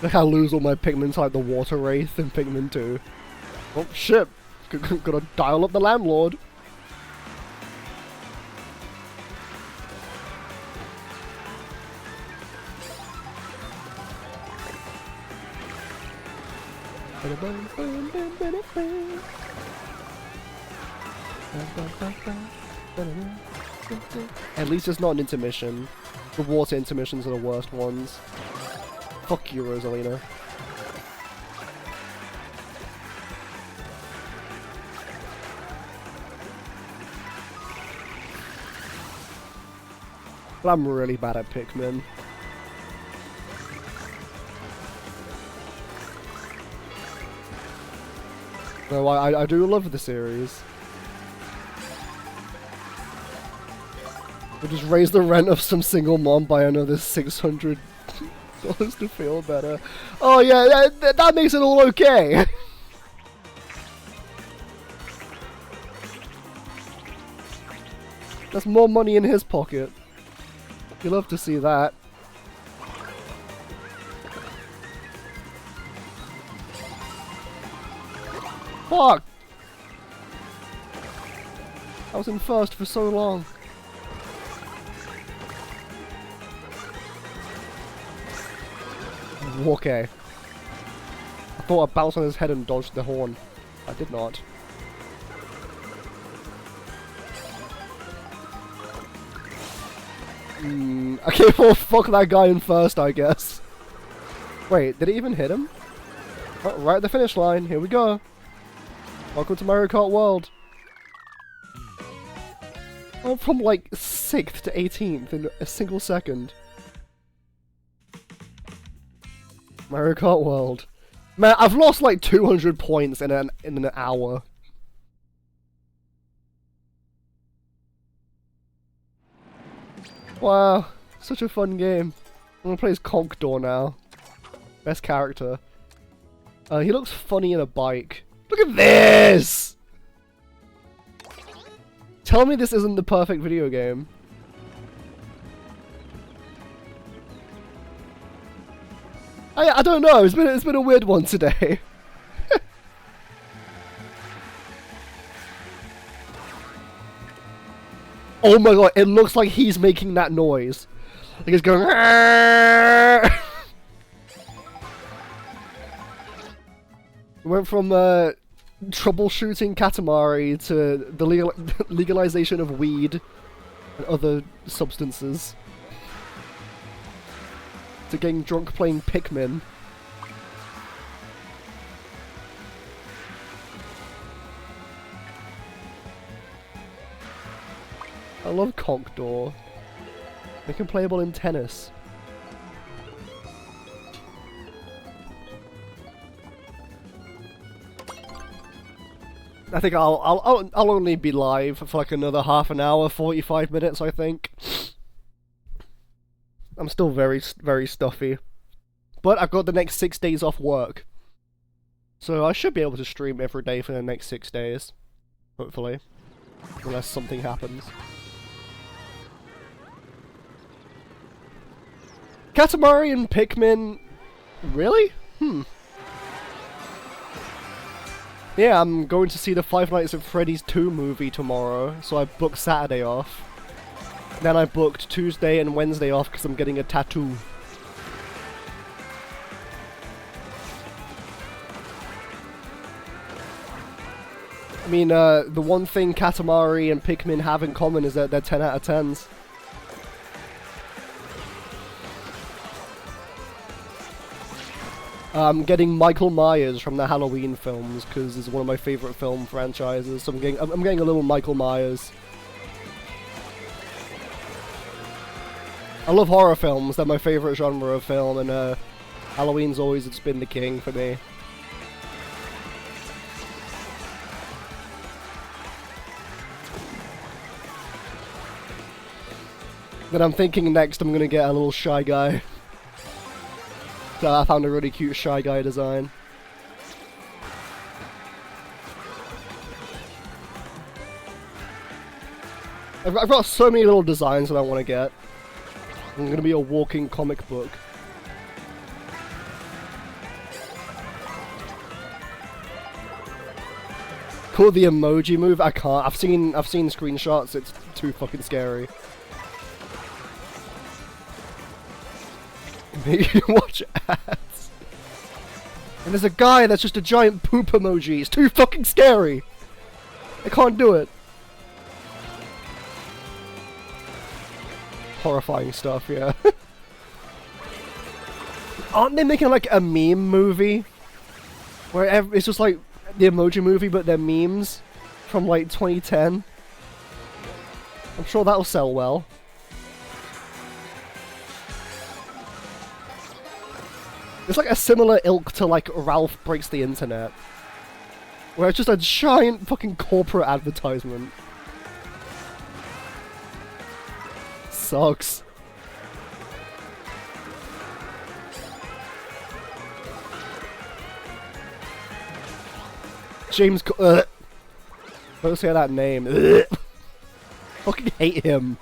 Look how I lose all my Pikmin like the Water Wraith in Pikmin 2. Oh shit. Gotta dial up the landlord. At least it's not an intermission. The water intermissions are the worst ones. Fuck you, Rosalina. But I'm really bad at Pikmin. No, I do love the series. We'll just raise the rent of some single mom by another $600 to feel better. Oh yeah, that makes it all okay. That's more money in his pocket. You love to see that. Fuck! I was in first for so long. Okay. I thought I bounced on his head and dodged the horn. I did not. Okay, well, fuck that guy in first, I guess. Wait, did it even hit him? Oh, right at the finish line. Here we go. Welcome to Mario Kart World. I'm from like 6th to 18th in a single second. Mario Kart World. Man, I've lost like 200 points in an hour. Wow, such a fun game. I'm gonna play as Conkdor now. Best character. He looks funny in a bike. Look at this! Tell me this isn't the perfect video game. I don't know, it's been a weird one today. Oh my god, it looks like he's making that noise. Like he's going. We went from troubleshooting Katamari to the legalization of weed and other substances to getting drunk playing Pikmin. I love Conkdor. Make him playable in tennis. I think I'll only be live for like another half an hour, 45 minutes, I think. I'm still very stuffy. But I've got the next 6 days off work. So I should be able to stream every day for the next 6 days. Hopefully. Unless something happens. Katamari and Pikmin... Really? Yeah, I'm going to see the Five Nights at Freddy's 2 movie tomorrow, so I booked Saturday off. Then I booked Tuesday and Wednesday off because I'm getting a tattoo. mean, the one thing Katamari and Pikmin have in common is that they're 10 out of 10s. I'm getting Michael Myers from the Halloween films because it's one of my favorite film franchises. So I'm getting a little Michael Myers. I love horror films. They're my favorite genre of film, and Halloween's always been the king for me. Then I'm thinking next I'm gonna get a little Shy Guy. So I found a really cute Shy Guy design. I've got so many little designs that I want to get. I'm gonna be a walking comic book. Cool, the emoji move. I can't. I've seen screenshots. It's too fucking scary. Make you watch ads. And there's a guy that's just a giant poop emoji. It's too fucking scary. I can't do it. Horrifying stuff, yeah. Aren't they making like a meme movie? Where it's just like the emoji movie, but they're memes from like 2010. I'm sure that'll sell well. It's like a similar ilk to like Ralph Breaks the Internet. Where it's just a giant fucking corporate advertisement. Sucks. James don't say that name. Fucking hate him.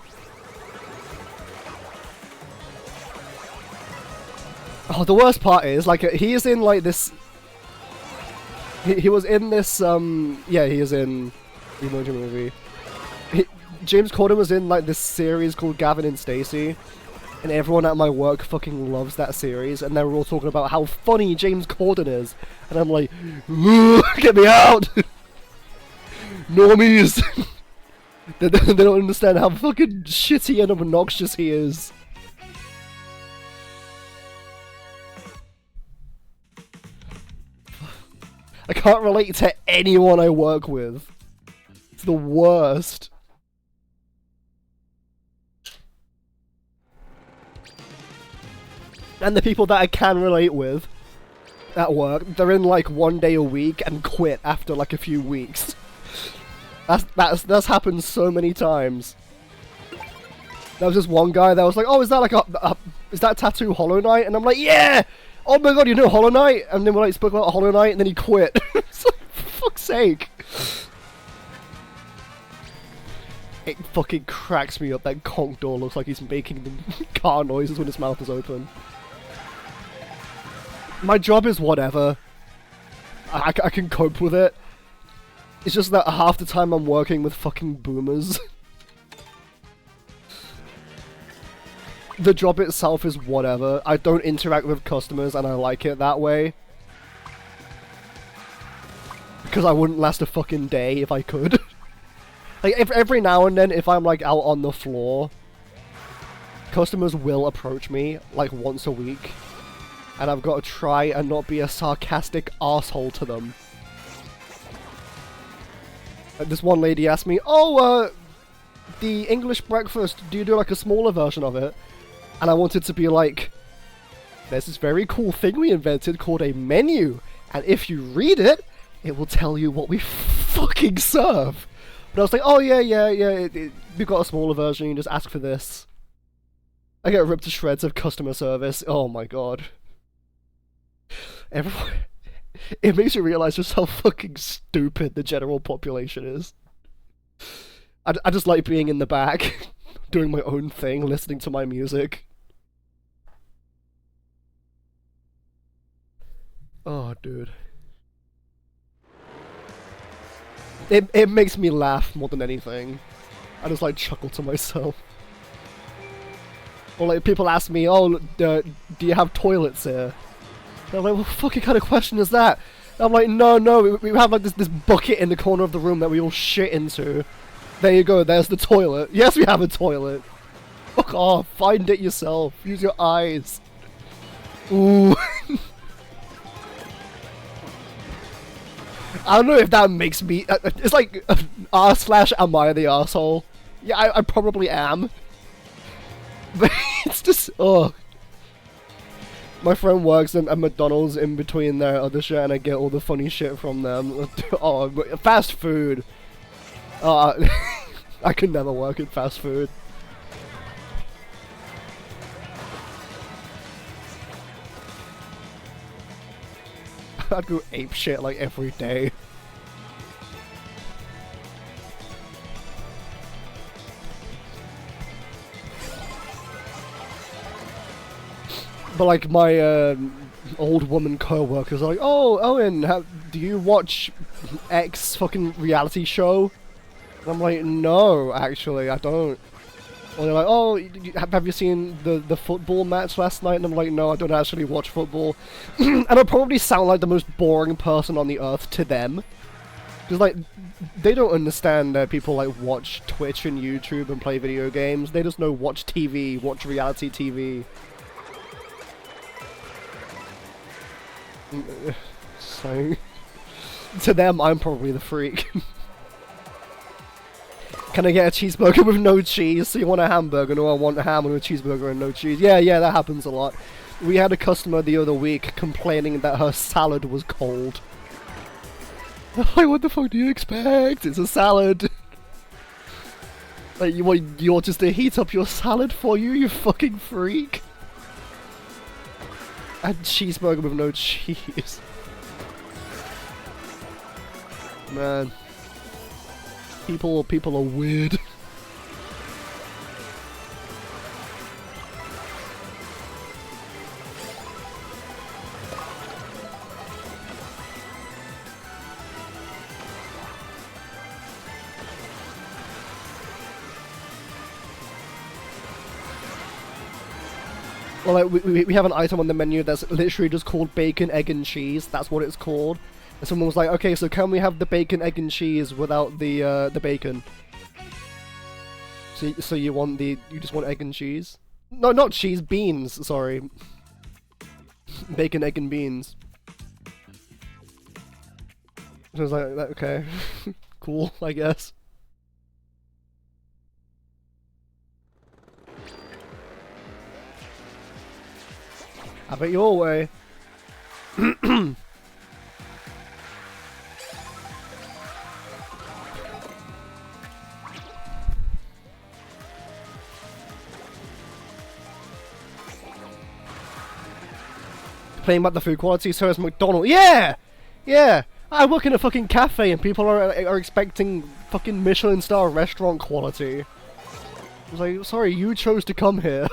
Oh, the worst part is, like, he is in, like, this... He was in this, yeah, he is in the Emoji Movie. James Corden was in, like, this series called Gavin and Stacey, and everyone at my work fucking loves that series, and they were all talking about how funny James Corden is, and I'm like, get me out! Normies! they don't understand how fucking shitty and obnoxious he is. I can't relate to anyone I work with. It's the worst. And the people that I can relate with at work, they're in like 1 day a week and quit after like a few weeks. That's happened so many times. There was this one guy that was like, oh, is that like is that Tattoo Hollow Knight? And I'm like, yeah! Oh my god, you know Hollow Knight? And then we like spoke about Hollow Knight and then he quit. It's like, for fuck's sake. It fucking cracks me up. That conch door looks like he's making the car noises when his mouth is open. My job is whatever. I can cope with it. It's just that half the time I'm working with fucking boomers. The job itself is whatever. I don't interact with customers and I like it that way. Because I wouldn't last a fucking day if I could. Like, every now and then, if I'm like out on the floor, customers will approach me like once a week. And I've got to try and not be a sarcastic asshole to them. Like, this one lady asked me, oh, the English breakfast, do you do like a smaller version of it? And I wanted to be like, there's this very cool thing we invented called a menu, and if you read it, it will tell you what we fucking serve. But I was like, oh yeah, we've got a smaller version, you just ask for this. I get ripped to shreds of customer service, oh my god. Everyone... It makes you realize just how fucking stupid the general population is. I just like being in the back, doing my own thing, listening to my music. Oh, dude. It makes me laugh more than anything. I just like chuckle to myself. Or like people ask me, oh, do you have toilets here? And I'm like, what fucking kind of question is that? I'm like, no, we have like this bucket in the corner of the room that we all shit into. There you go, there's the toilet. Yes, we have a toilet. Fuck off, find it yourself. Use your eyes. Ooh. I don't know if that makes me... It's like, r/am I the arsehole? Yeah, I probably am. But it's just... Oh. My friend works at McDonald's in between their other shit, and I get all the funny shit from them. Oh, fast food. Oh, I could never work at fast food. I'd go ape shit like every day. But like my old woman co-workers are like, oh, Owen, do you watch X fucking reality show? And I'm like, no, actually, I don't. Or they're like, oh, have you seen the football match last night? And I'm like, no, I don't actually watch football. And I probably sound like the most boring person on the earth to them. Because, like, they don't understand that people, like, watch Twitch and YouTube and play video games. They just know watch TV, watch reality TV. So, to them, I'm probably the freak. Can I get a cheeseburger with no cheese? So you want a hamburger? No, I want a ham with a cheeseburger and no cheese. Yeah, that happens a lot. We had a customer the other week complaining that her salad was cold. Like, what the fuck do you expect? It's a salad. Like, you want just to heat up your salad for you, you fucking freak? A cheeseburger with no cheese. Man. People are weird. Well, like, we have an item on the menu that's literally just called bacon, egg, and cheese. That's what it's called. And someone was like, okay, so can we have the bacon, egg, and cheese without the bacon? So you want you just want egg and cheese? No, not cheese, beans, sorry. Bacon, egg, and beans. So I was like, okay. Cool, I guess. Have it your way. Playing about the food quality, so is McDonald's. Yeah! Yeah! I work in a fucking cafe and people are expecting fucking Michelin star restaurant quality. I was like, sorry, you chose to come here.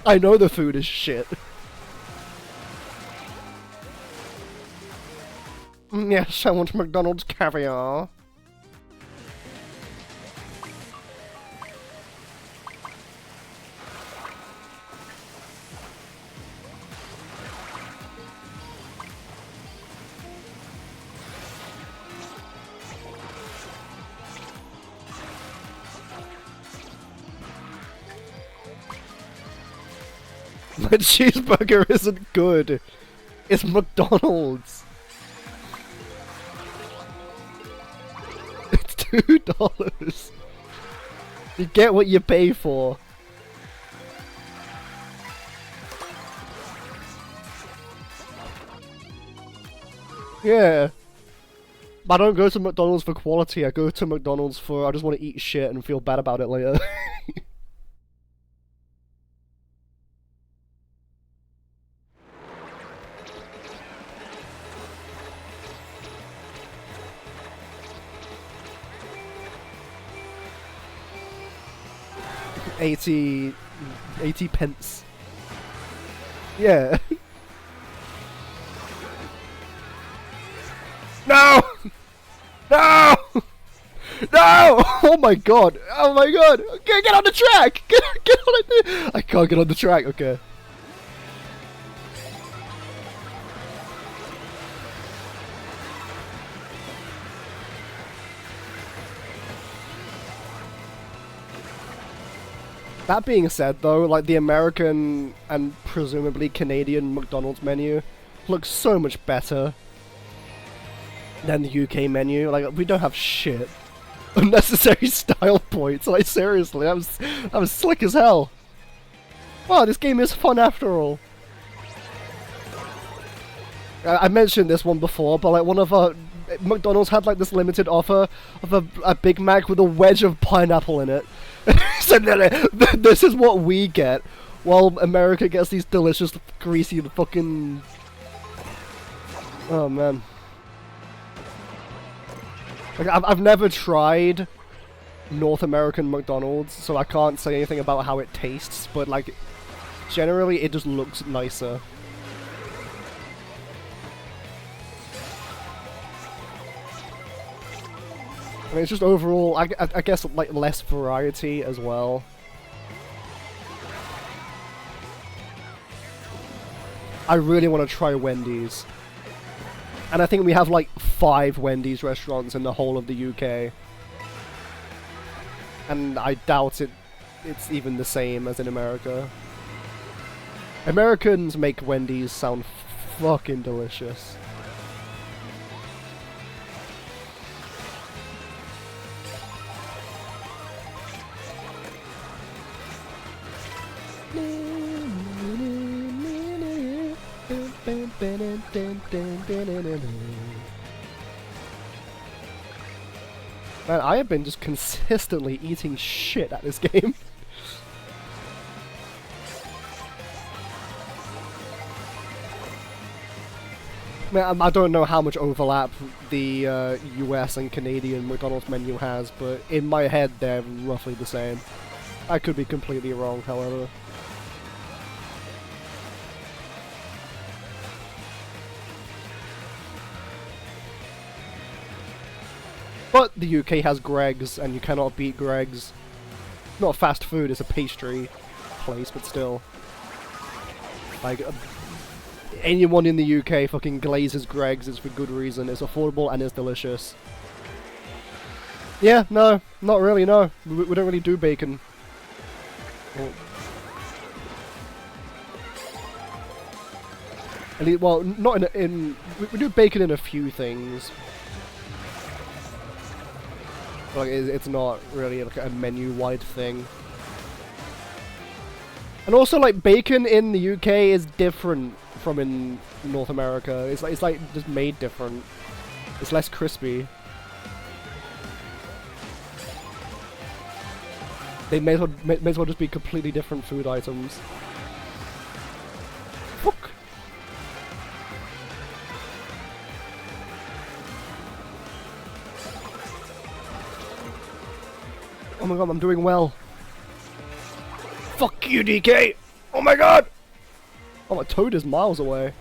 I know the food is shit. Yes, I want McDonald's caviar. My cheeseburger isn't good. It's McDonald's. It's $2. You get what you pay for. Yeah. But I don't go to McDonald's for quality, I go to McDonald's for I just want to eat shit and feel bad about it later. $80 pence. Yeah. No! No! No! Oh my god! Oh my god! Get on the track! Get on the... I can't get on the track, okay. That being said, though, like the American and presumably Canadian McDonald's menu looks so much better than the UK menu. Like, we don't have shit. Unnecessary style points. Like, seriously, that was slick as hell. Wow, this game is fun after all. I mentioned this one before, but like one of our McDonald's had like this limited offer of a Big Mac with a wedge of pineapple in it. So this is what we get, while America gets these delicious, greasy fucking. Oh man. Like I've never tried North American McDonald's, so I can't say anything about how it tastes. But like, generally, it just looks nicer. I mean, it's just overall, I guess, like, less variety as well. I really want to try Wendy's. And I think we have, like, 5 Wendy's restaurants in the whole of the UK. And I doubt it's even the same as in America. Americans make Wendy's sound fucking delicious. Man, I have been just consistently eating shit at this game. Man, I don't know how much overlap the US and Canadian McDonald's menu has, but in my head they're roughly the same. I could be completely wrong, however. But the UK has Greggs, and you cannot beat Greggs. Not fast food, it's a pastry place, but still. Like, anyone in the UK fucking glazes Greggs, it's for good reason. It's affordable and it's delicious. Yeah, no, not really, no. We don't really do bacon. Well, not in we do bacon in a few things. Like, it's not really like a menu-wide thing. And also, like, bacon in the UK is different from in North America. It's like just made different. It's less crispy. They may as well just be completely different food items. Fuck. Oh my god, I'm doing well. Fuck you, DK! Oh my god! Oh, my toad is miles away.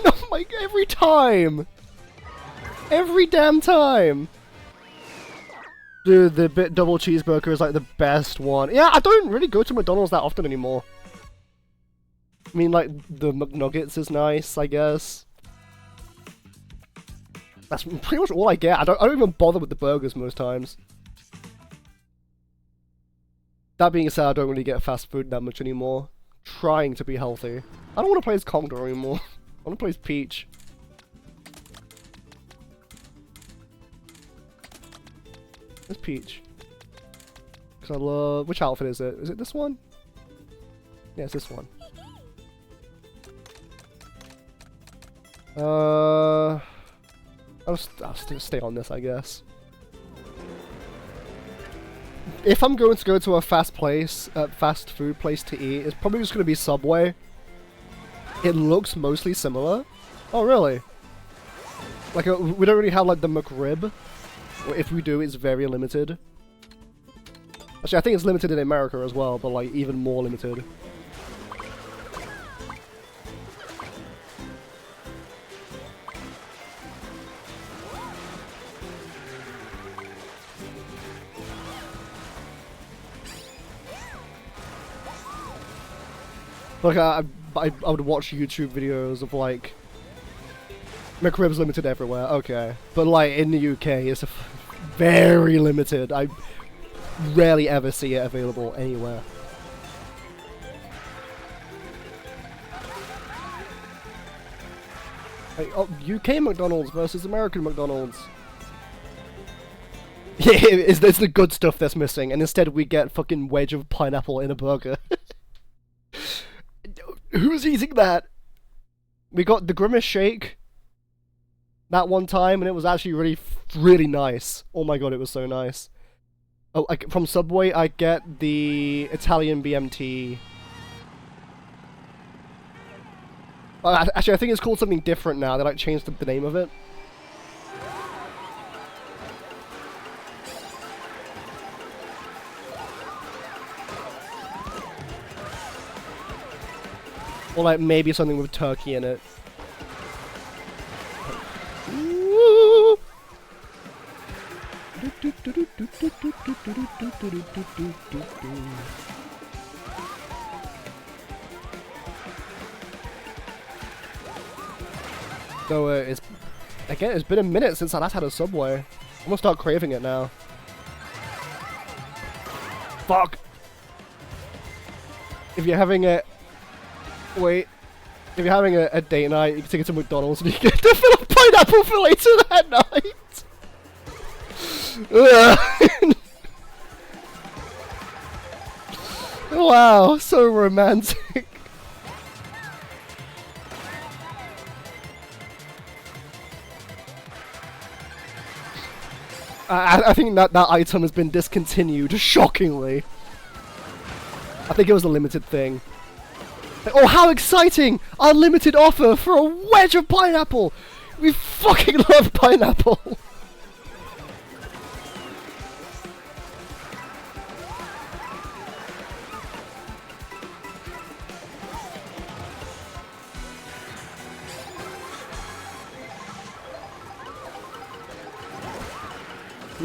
Oh my god, every time! Every damn time! Dude, the double cheeseburger is like the best one. Yeah, I don't really go to McDonald's that often anymore. I mean, like, the McNuggets is nice, I guess. That's pretty much all I get. I don't even bother with the burgers most times. That being said, I don't really get fast food that much anymore. Trying to be healthy. I don't want to play as Condor anymore. I want to play as Peach. It's Peach. Because I love... Which outfit is it? Is it this one? Yeah, it's this one. I'll still stay on this, I guess. If I'm going to go to a fast food place to eat, it's probably just going to be Subway. It looks mostly similar. Oh, really? Like, we don't really have, like, the McRib. Or if we do, it's very limited. Actually, I think it's limited in America as well, but, like, even more limited. Like, I would watch YouTube videos of, like, McRib's limited everywhere, okay. But, like, in the UK, it's very limited. I rarely ever see it available anywhere. Like, oh, UK McDonald's versus American McDonald's. Yeah, it's the good stuff that's missing, and instead we get fucking wedge of pineapple in a burger. Who's eating that? We got the Grimace Shake that one time, and it was actually really nice. Oh my god, it was so nice. Oh, from Subway, I get the Italian BMT. Actually, I think it's called something different now. They like changed the name of it. Or like maybe something with turkey in it. So it's been a minute since I last had a Subway. I'm gonna start craving it now. Fuck! If you're having a... Wait. If you're having a date night, you can take it to McDonald's and you get to fill up pineapple for later that night! Wow, so romantic. I think that item has been discontinued, shockingly. I think it was a limited thing. Like, oh, how exciting! Unlimited offer for a wedge of pineapple! We fucking love pineapple!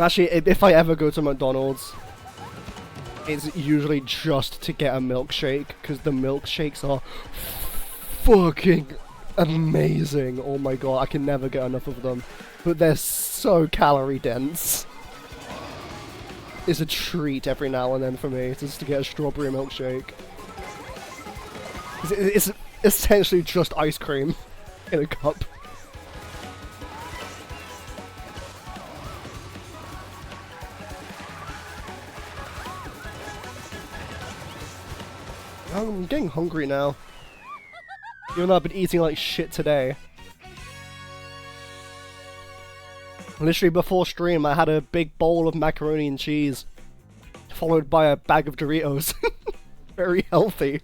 Actually, if I ever go to McDonald's, it's usually just to get a milkshake, because the milkshakes are fucking amazing. Oh my god, I can never get enough of them. But they're so calorie dense. It's a treat every now and then for me, just to get a strawberry milkshake. It's essentially just ice cream in a cup. I'm getting hungry now. Even though I've been eating like shit today. Literally before stream I had a big bowl of macaroni and cheese. Followed by a bag of Doritos. Very healthy.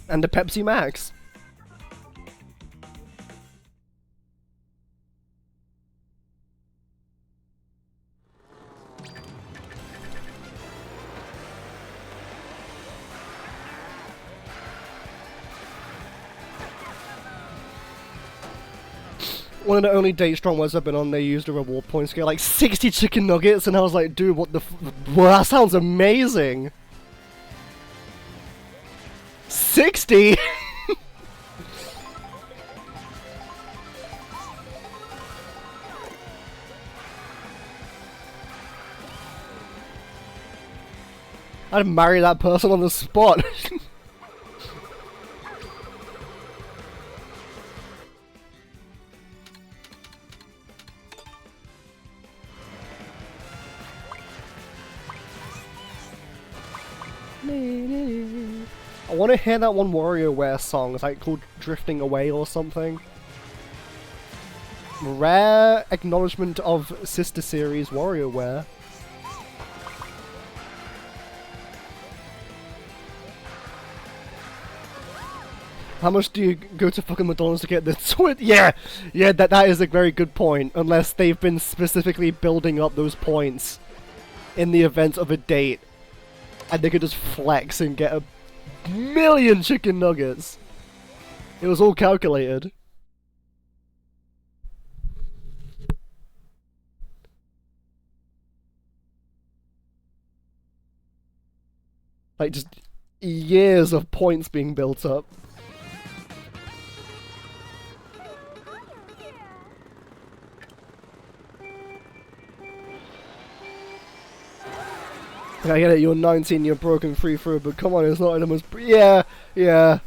And a Pepsi Max. One of the only Date Strong ones I've been on, they used a reward point scale, like 60 chicken nuggets, and I was like, dude, what the well, that sounds amazing! 60?! I'd marry that person on the spot! I want to hear that one WarioWare song. It's like called Drifting Away or something. Rare acknowledgement of sister series WarioWare. How much do you go to fucking McDonald's to get the twin? Yeah, that is a very good point. Unless they've been specifically building up those points in the event of a date. And they could just flex and get a million chicken nuggets. It was all calculated. Like, just years of points being built up. I get it, you're 19, you're broken free through, but come on, it's not the most... Yeah, yeah.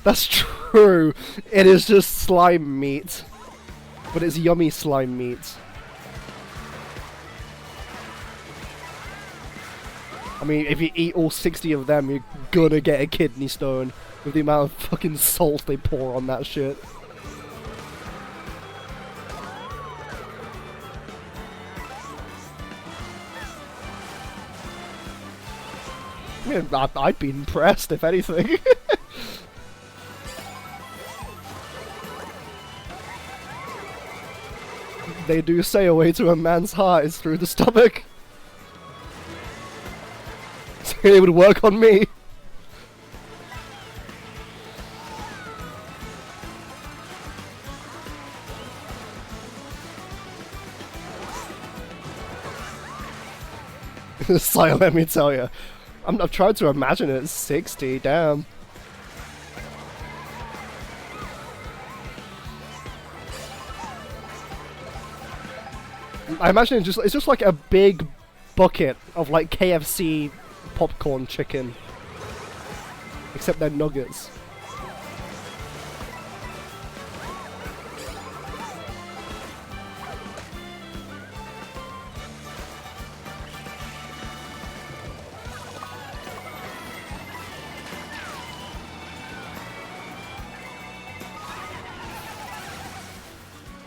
That's true. It is just slime meat. But it's yummy slime meat. I mean, if you eat all 60 of them, you're gonna get a kidney stone with the amount of fucking salt they pour on that shit. I mean, I'd be impressed, if anything. They do say a way to a man's heart is through the stomach. So it would work on me. So let me tell you. I've tried to imagine it. 60, damn. I imagine it's just like a big bucket of like KFC popcorn chicken. Except they're nuggets.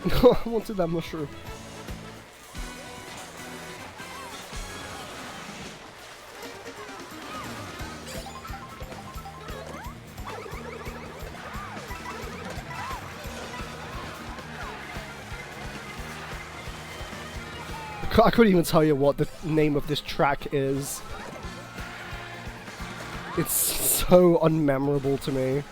I wanted that mushroom. I couldn't even tell you what the name of this track is. It's so unmemorable to me.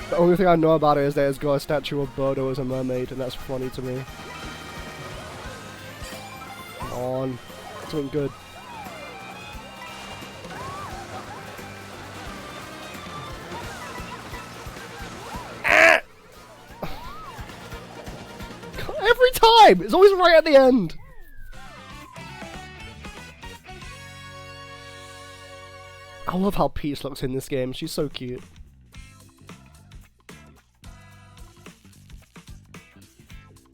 The only thing I know about it is that it's got a statue of Birdo as a mermaid, and that's funny to me. Come on. Something good. Every time! It's always right at the end! I love how Peach looks in this game. She's so cute.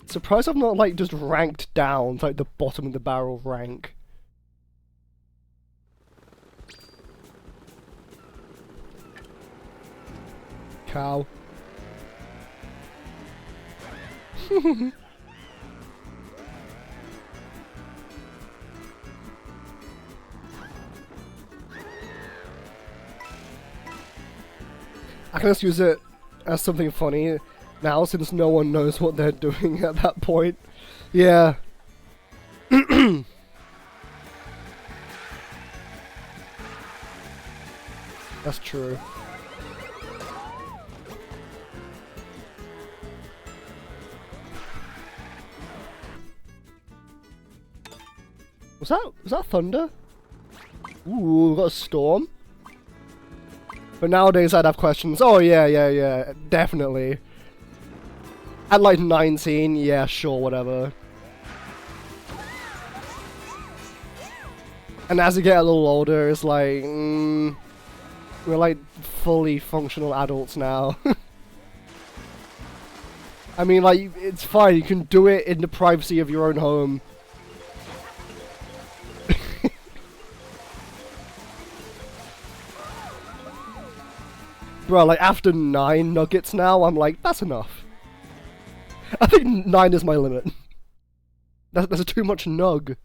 Surprised I've not, like, just ranked down to, like, the bottom of the barrel rank. Cow. I can just use it as something funny now, since no one knows what they're doing at that point. Yeah. That's true. Was that thunder? Ooh, we got a storm. But nowadays I'd have questions. Oh yeah, definitely. At like 19, yeah, sure, whatever. And as you get a little older, it's like, we're like fully functional adults now. I mean, like, it's fine, you can do it in the privacy of your own home. Bro, like, after 9 nuggets now, I'm like, that's enough. I think 9 is my limit. That's too much nug.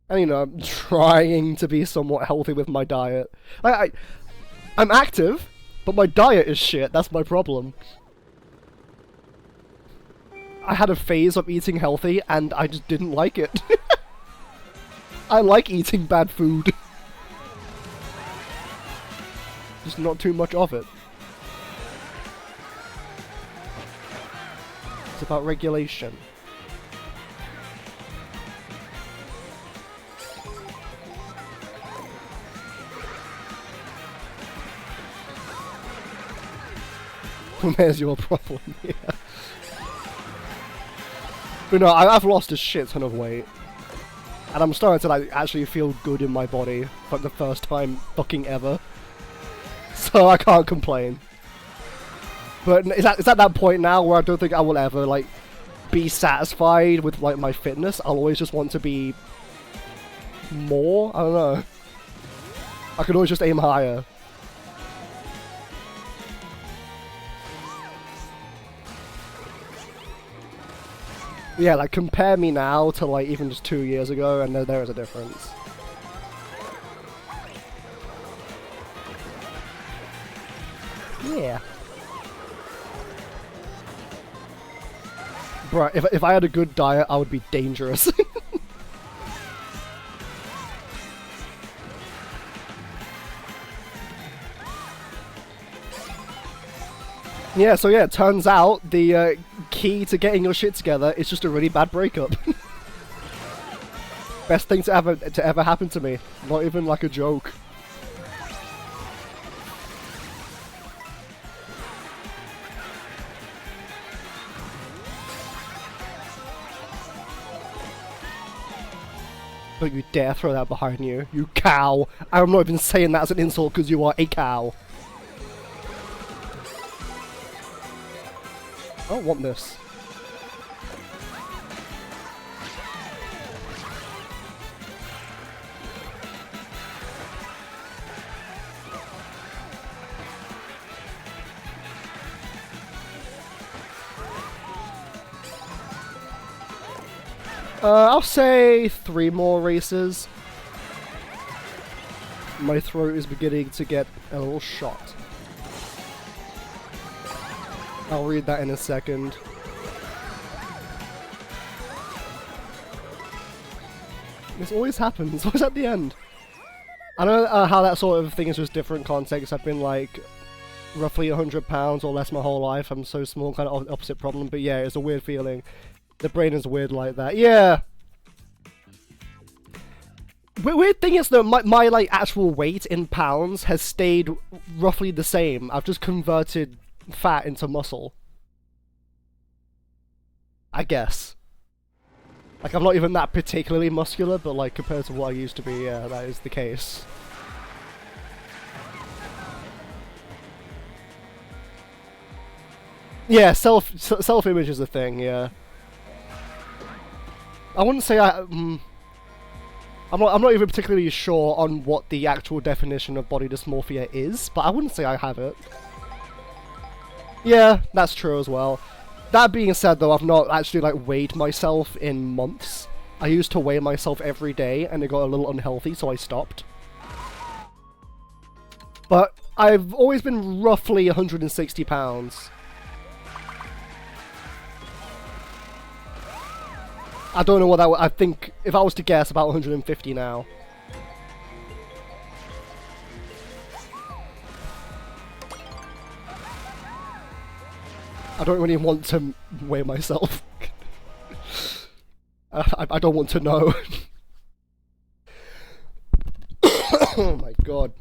And, you know, I'm trying to be somewhat healthy with my diet. I'm active, but my diet is shit. That's my problem. I had a phase of eating healthy, and I just didn't like it. I like eating bad food. Just not too much of it. It's about regulation. There's your problem, yeah. But no, I've lost a shit ton of weight. And I'm starting to like actually feel good in my body for the first time fucking ever. So I can't complain. But is at that point now where I don't think I will ever like be satisfied with like my fitness. I'll always just want to be more. I don't know. I can always just aim higher. Yeah, like compare me now to like even just 2 years ago, and there is a difference. Yeah. Bruh, if I had a good diet, I would be dangerous. Yeah, so yeah, it turns out the key to getting your shit together is just a really bad breakup. Best thing to ever happen to me. Not even like a joke. Don't you dare throw that behind you, you cow! I'm not even saying that as an insult because you are a cow. I don't want this. I'll say 3 more races. My throat is beginning to get a little shot. I'll read that in a second. This always happens. It's always at the end. I know how that sort of thing is just different context. I've been like roughly 100 pounds or less my whole life. I'm so small, kind of opposite problem. But yeah, it's a weird feeling. The brain is weird like that. Yeah. Weird thing is though, my like actual weight in pounds has stayed roughly the same. I've just converted fat into muscle. I guess. Like, I'm not even that particularly muscular, but like compared to what I used to be, yeah, that is the case. Yeah, self-image is a thing, yeah. I wouldn't say I'm not even particularly sure on what the actual definition of body dysmorphia is, but I wouldn't say I have it. Yeah, that's true as well. That being said though, I've not actually like weighed myself in months. I used to weigh myself every day and it got a little unhealthy, so I stopped. But I've always been roughly 160 pounds. I don't know what that would, I think, if I was to guess, about 150 now. I don't really want to weigh myself. I don't want to know. Oh my god.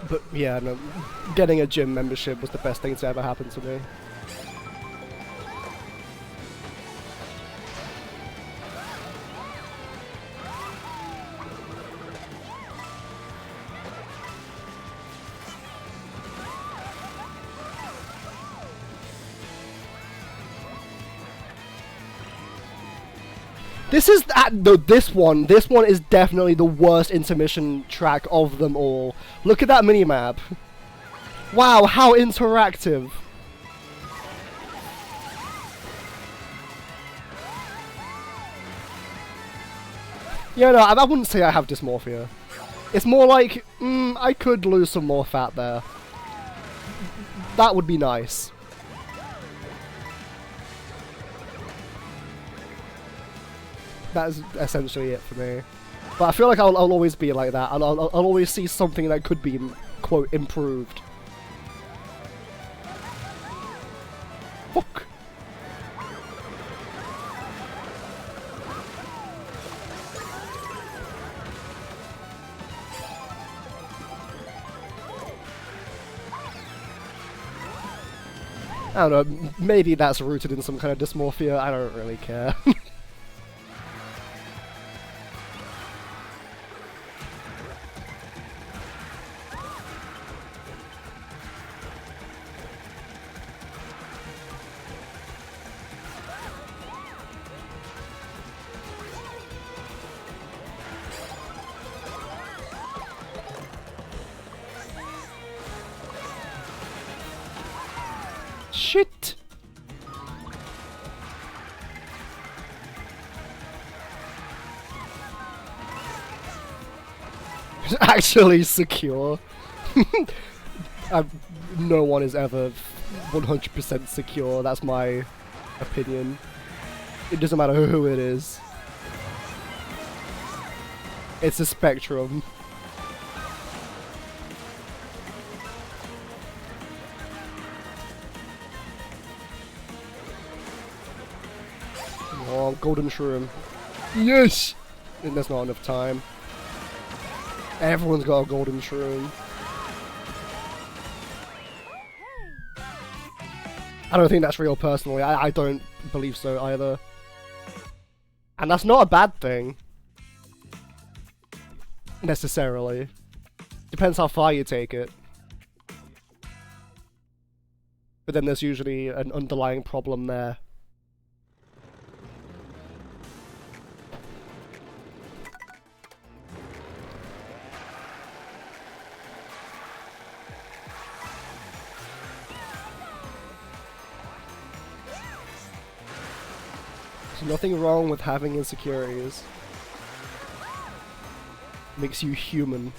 But yeah, no, getting a gym membership was the best thing to ever happen to me. This is this one is definitely the worst intermission track of them all. Look at that minimap. Wow, how interactive. Yeah, no, I wouldn't say I have dysmorphia. It's more like, I could lose some more fat there. That would be nice. That is essentially it for me. But I feel like I'll always be like that. I'll always see something that could be, quote, improved. Fuck. I don't know, maybe that's rooted in some kind of dysmorphia, I don't really care. Shit! It's actually secure. No one is ever 100% secure, that's my opinion. It doesn't matter who it is. It's a spectrum. Oh, golden shroom. Yes! And there's not enough time. Everyone's got a golden shroom. I don't think that's real personally. I don't believe so either. And that's not a bad thing. Necessarily. Depends how far you take it. But then there's usually an underlying problem there. There's nothing wrong with having insecurities. Makes you human.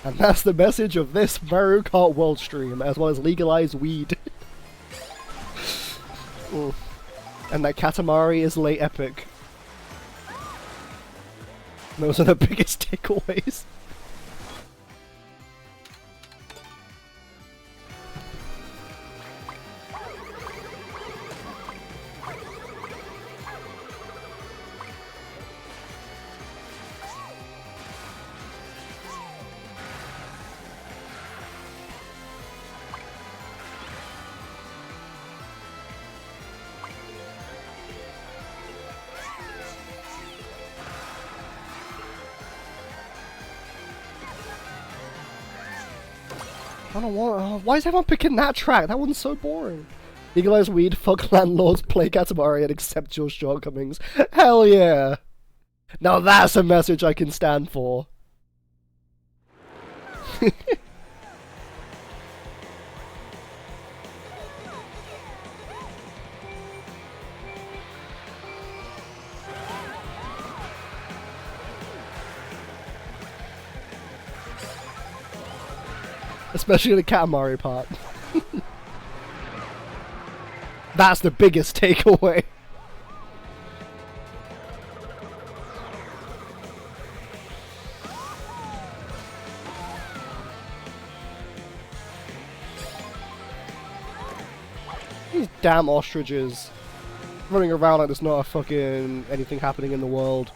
And that's the message of this Mario Kart World stream, as well as legalize weed. And that Katamari is late epic. Those are the biggest takeaways. I don't want. Why is everyone picking that track? That one's so boring. Legalize weed, fuck landlords, play Katamari, and accept your shortcomings. Hell yeah! Now that's a message I can stand for. Especially the Katamari part. That's the biggest takeaway. These damn ostriches running around like there's not a fucking anything happening in the world.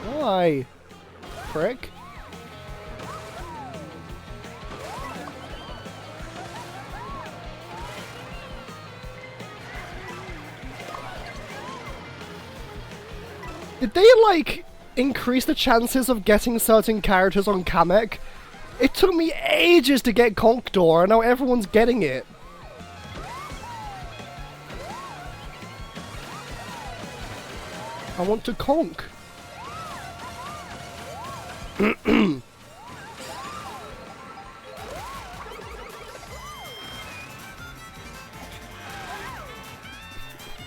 Why? Prick? Did they, like, increase the chances of getting certain characters on Kamek? It took me ages to get Conqueror, and now everyone's getting it. I want to conk.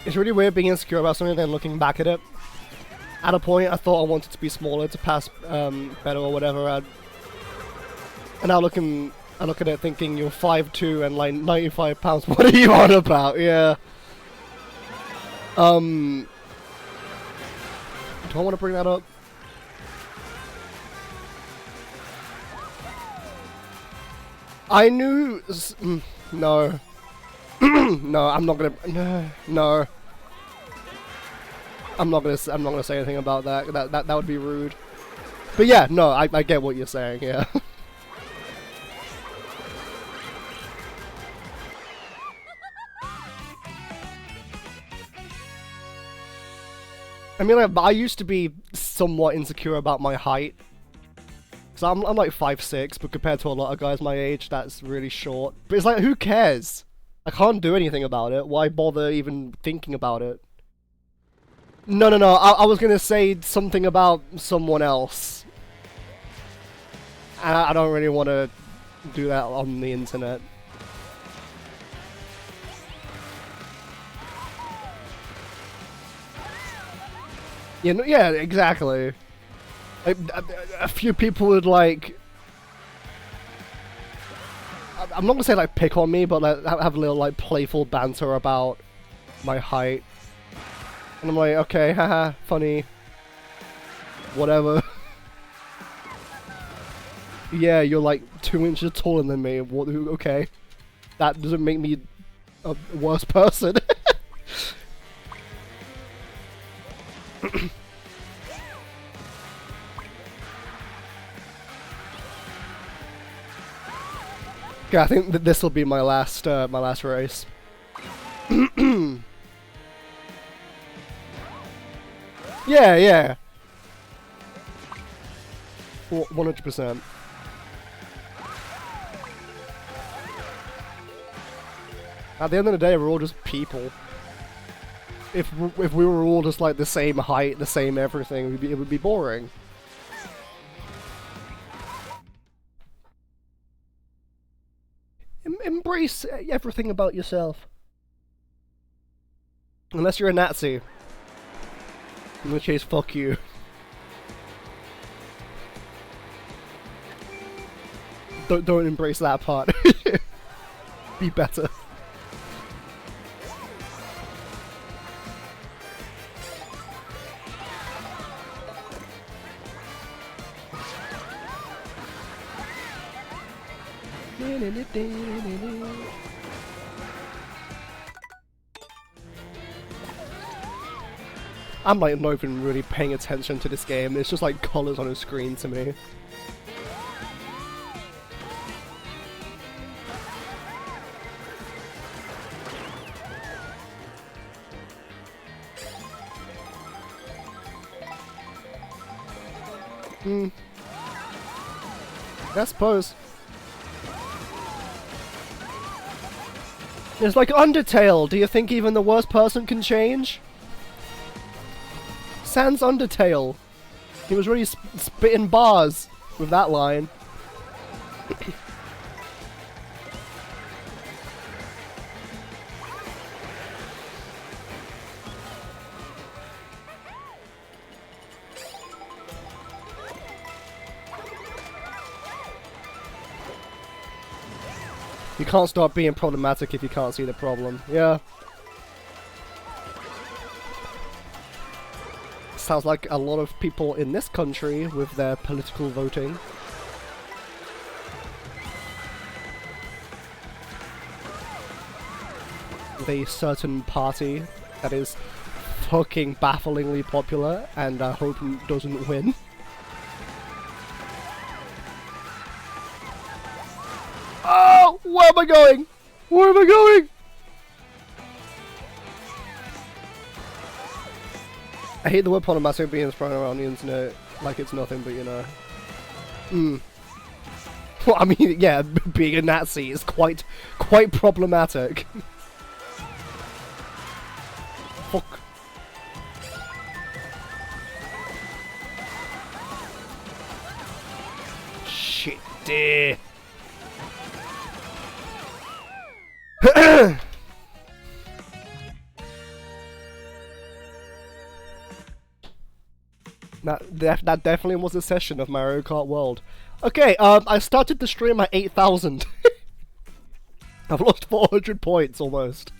It's really weird being insecure about something and then looking back at it. At a point, I thought I wanted to be smaller to pass better or whatever. And now looking I look at it thinking you're 5'2" and like 95 pounds. What are you on about? Yeah. Do I want to bring that up? I knew. No. No, I'm not gonna. No. I'm not gonna say anything about that. That would be rude. But yeah, no, I get what you're saying. Yeah. I mean, like, I used to be somewhat insecure about my height. So I'm like 5'6", but compared to a lot of guys my age, that's really short. But it's like, who cares? I can't do anything about it. Why bother even thinking about it? No. I was gonna say something about someone else. And I don't really want to do that on the internet. Yeah, exactly. Like, a few people would like. I'm not gonna say like pick on me, but like have a little like playful banter about my height, and I'm like, okay, haha, funny, whatever. Yeah, you're like 2 inches taller than me. What? Okay, that doesn't make me a worse person. Yeah, I think that this will be my last race. Yeah. 100%. At the end of the day, we're all just people. If we were all just like the same height, the same everything, it would be boring. Embrace everything about yourself. Unless you're a Nazi. In which case, fuck you. Don't embrace that part. Be better. I'm like not even really paying attention to this game. It's just like colors on a screen to me. I suppose. It's like Undertale. Do you think even the worst person can change? Sans Undertale. He was really spitting bars with that line. You can't stop being problematic if you can't see the problem. Yeah. Sounds like a lot of people in this country with their political voting. With a certain party that is fucking bafflingly popular and I hope doesn't win. Oh! Where am I going? Where am I going? I hate the word problematic being thrown around the internet like it's nothing, but you know. Well, I mean, yeah, being a Nazi is quite problematic. Fuck. Shit, dear. That definitely was a session of Mario Kart World. Okay, I started the stream at 8,000. I've lost 400 points almost.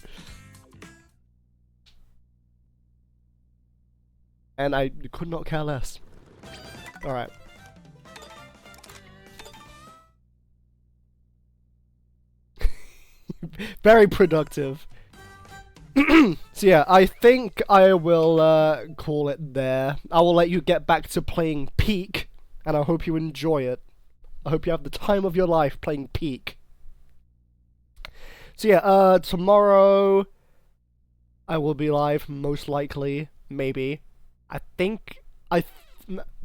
And I could not care less. Alright. Very productive. So yeah, I think I will call it there. I will let you get back to playing Peak, and I hope you enjoy it. I hope you have the time of your life playing Peak. So yeah, tomorrow I will be live, most likely, maybe. I think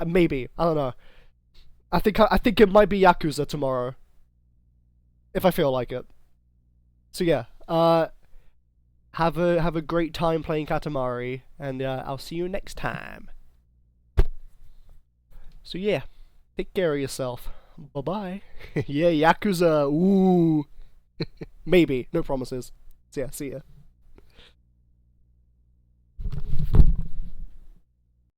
maybe, I don't know. I think it might be Yakuza tomorrow, if I feel like it. So yeah, have a great time playing Katamari, and I'll see you next time. So yeah, take care of yourself. Bye bye. Yeah, Yakuza. Ooh. Maybe. No promises. So yeah, see ya.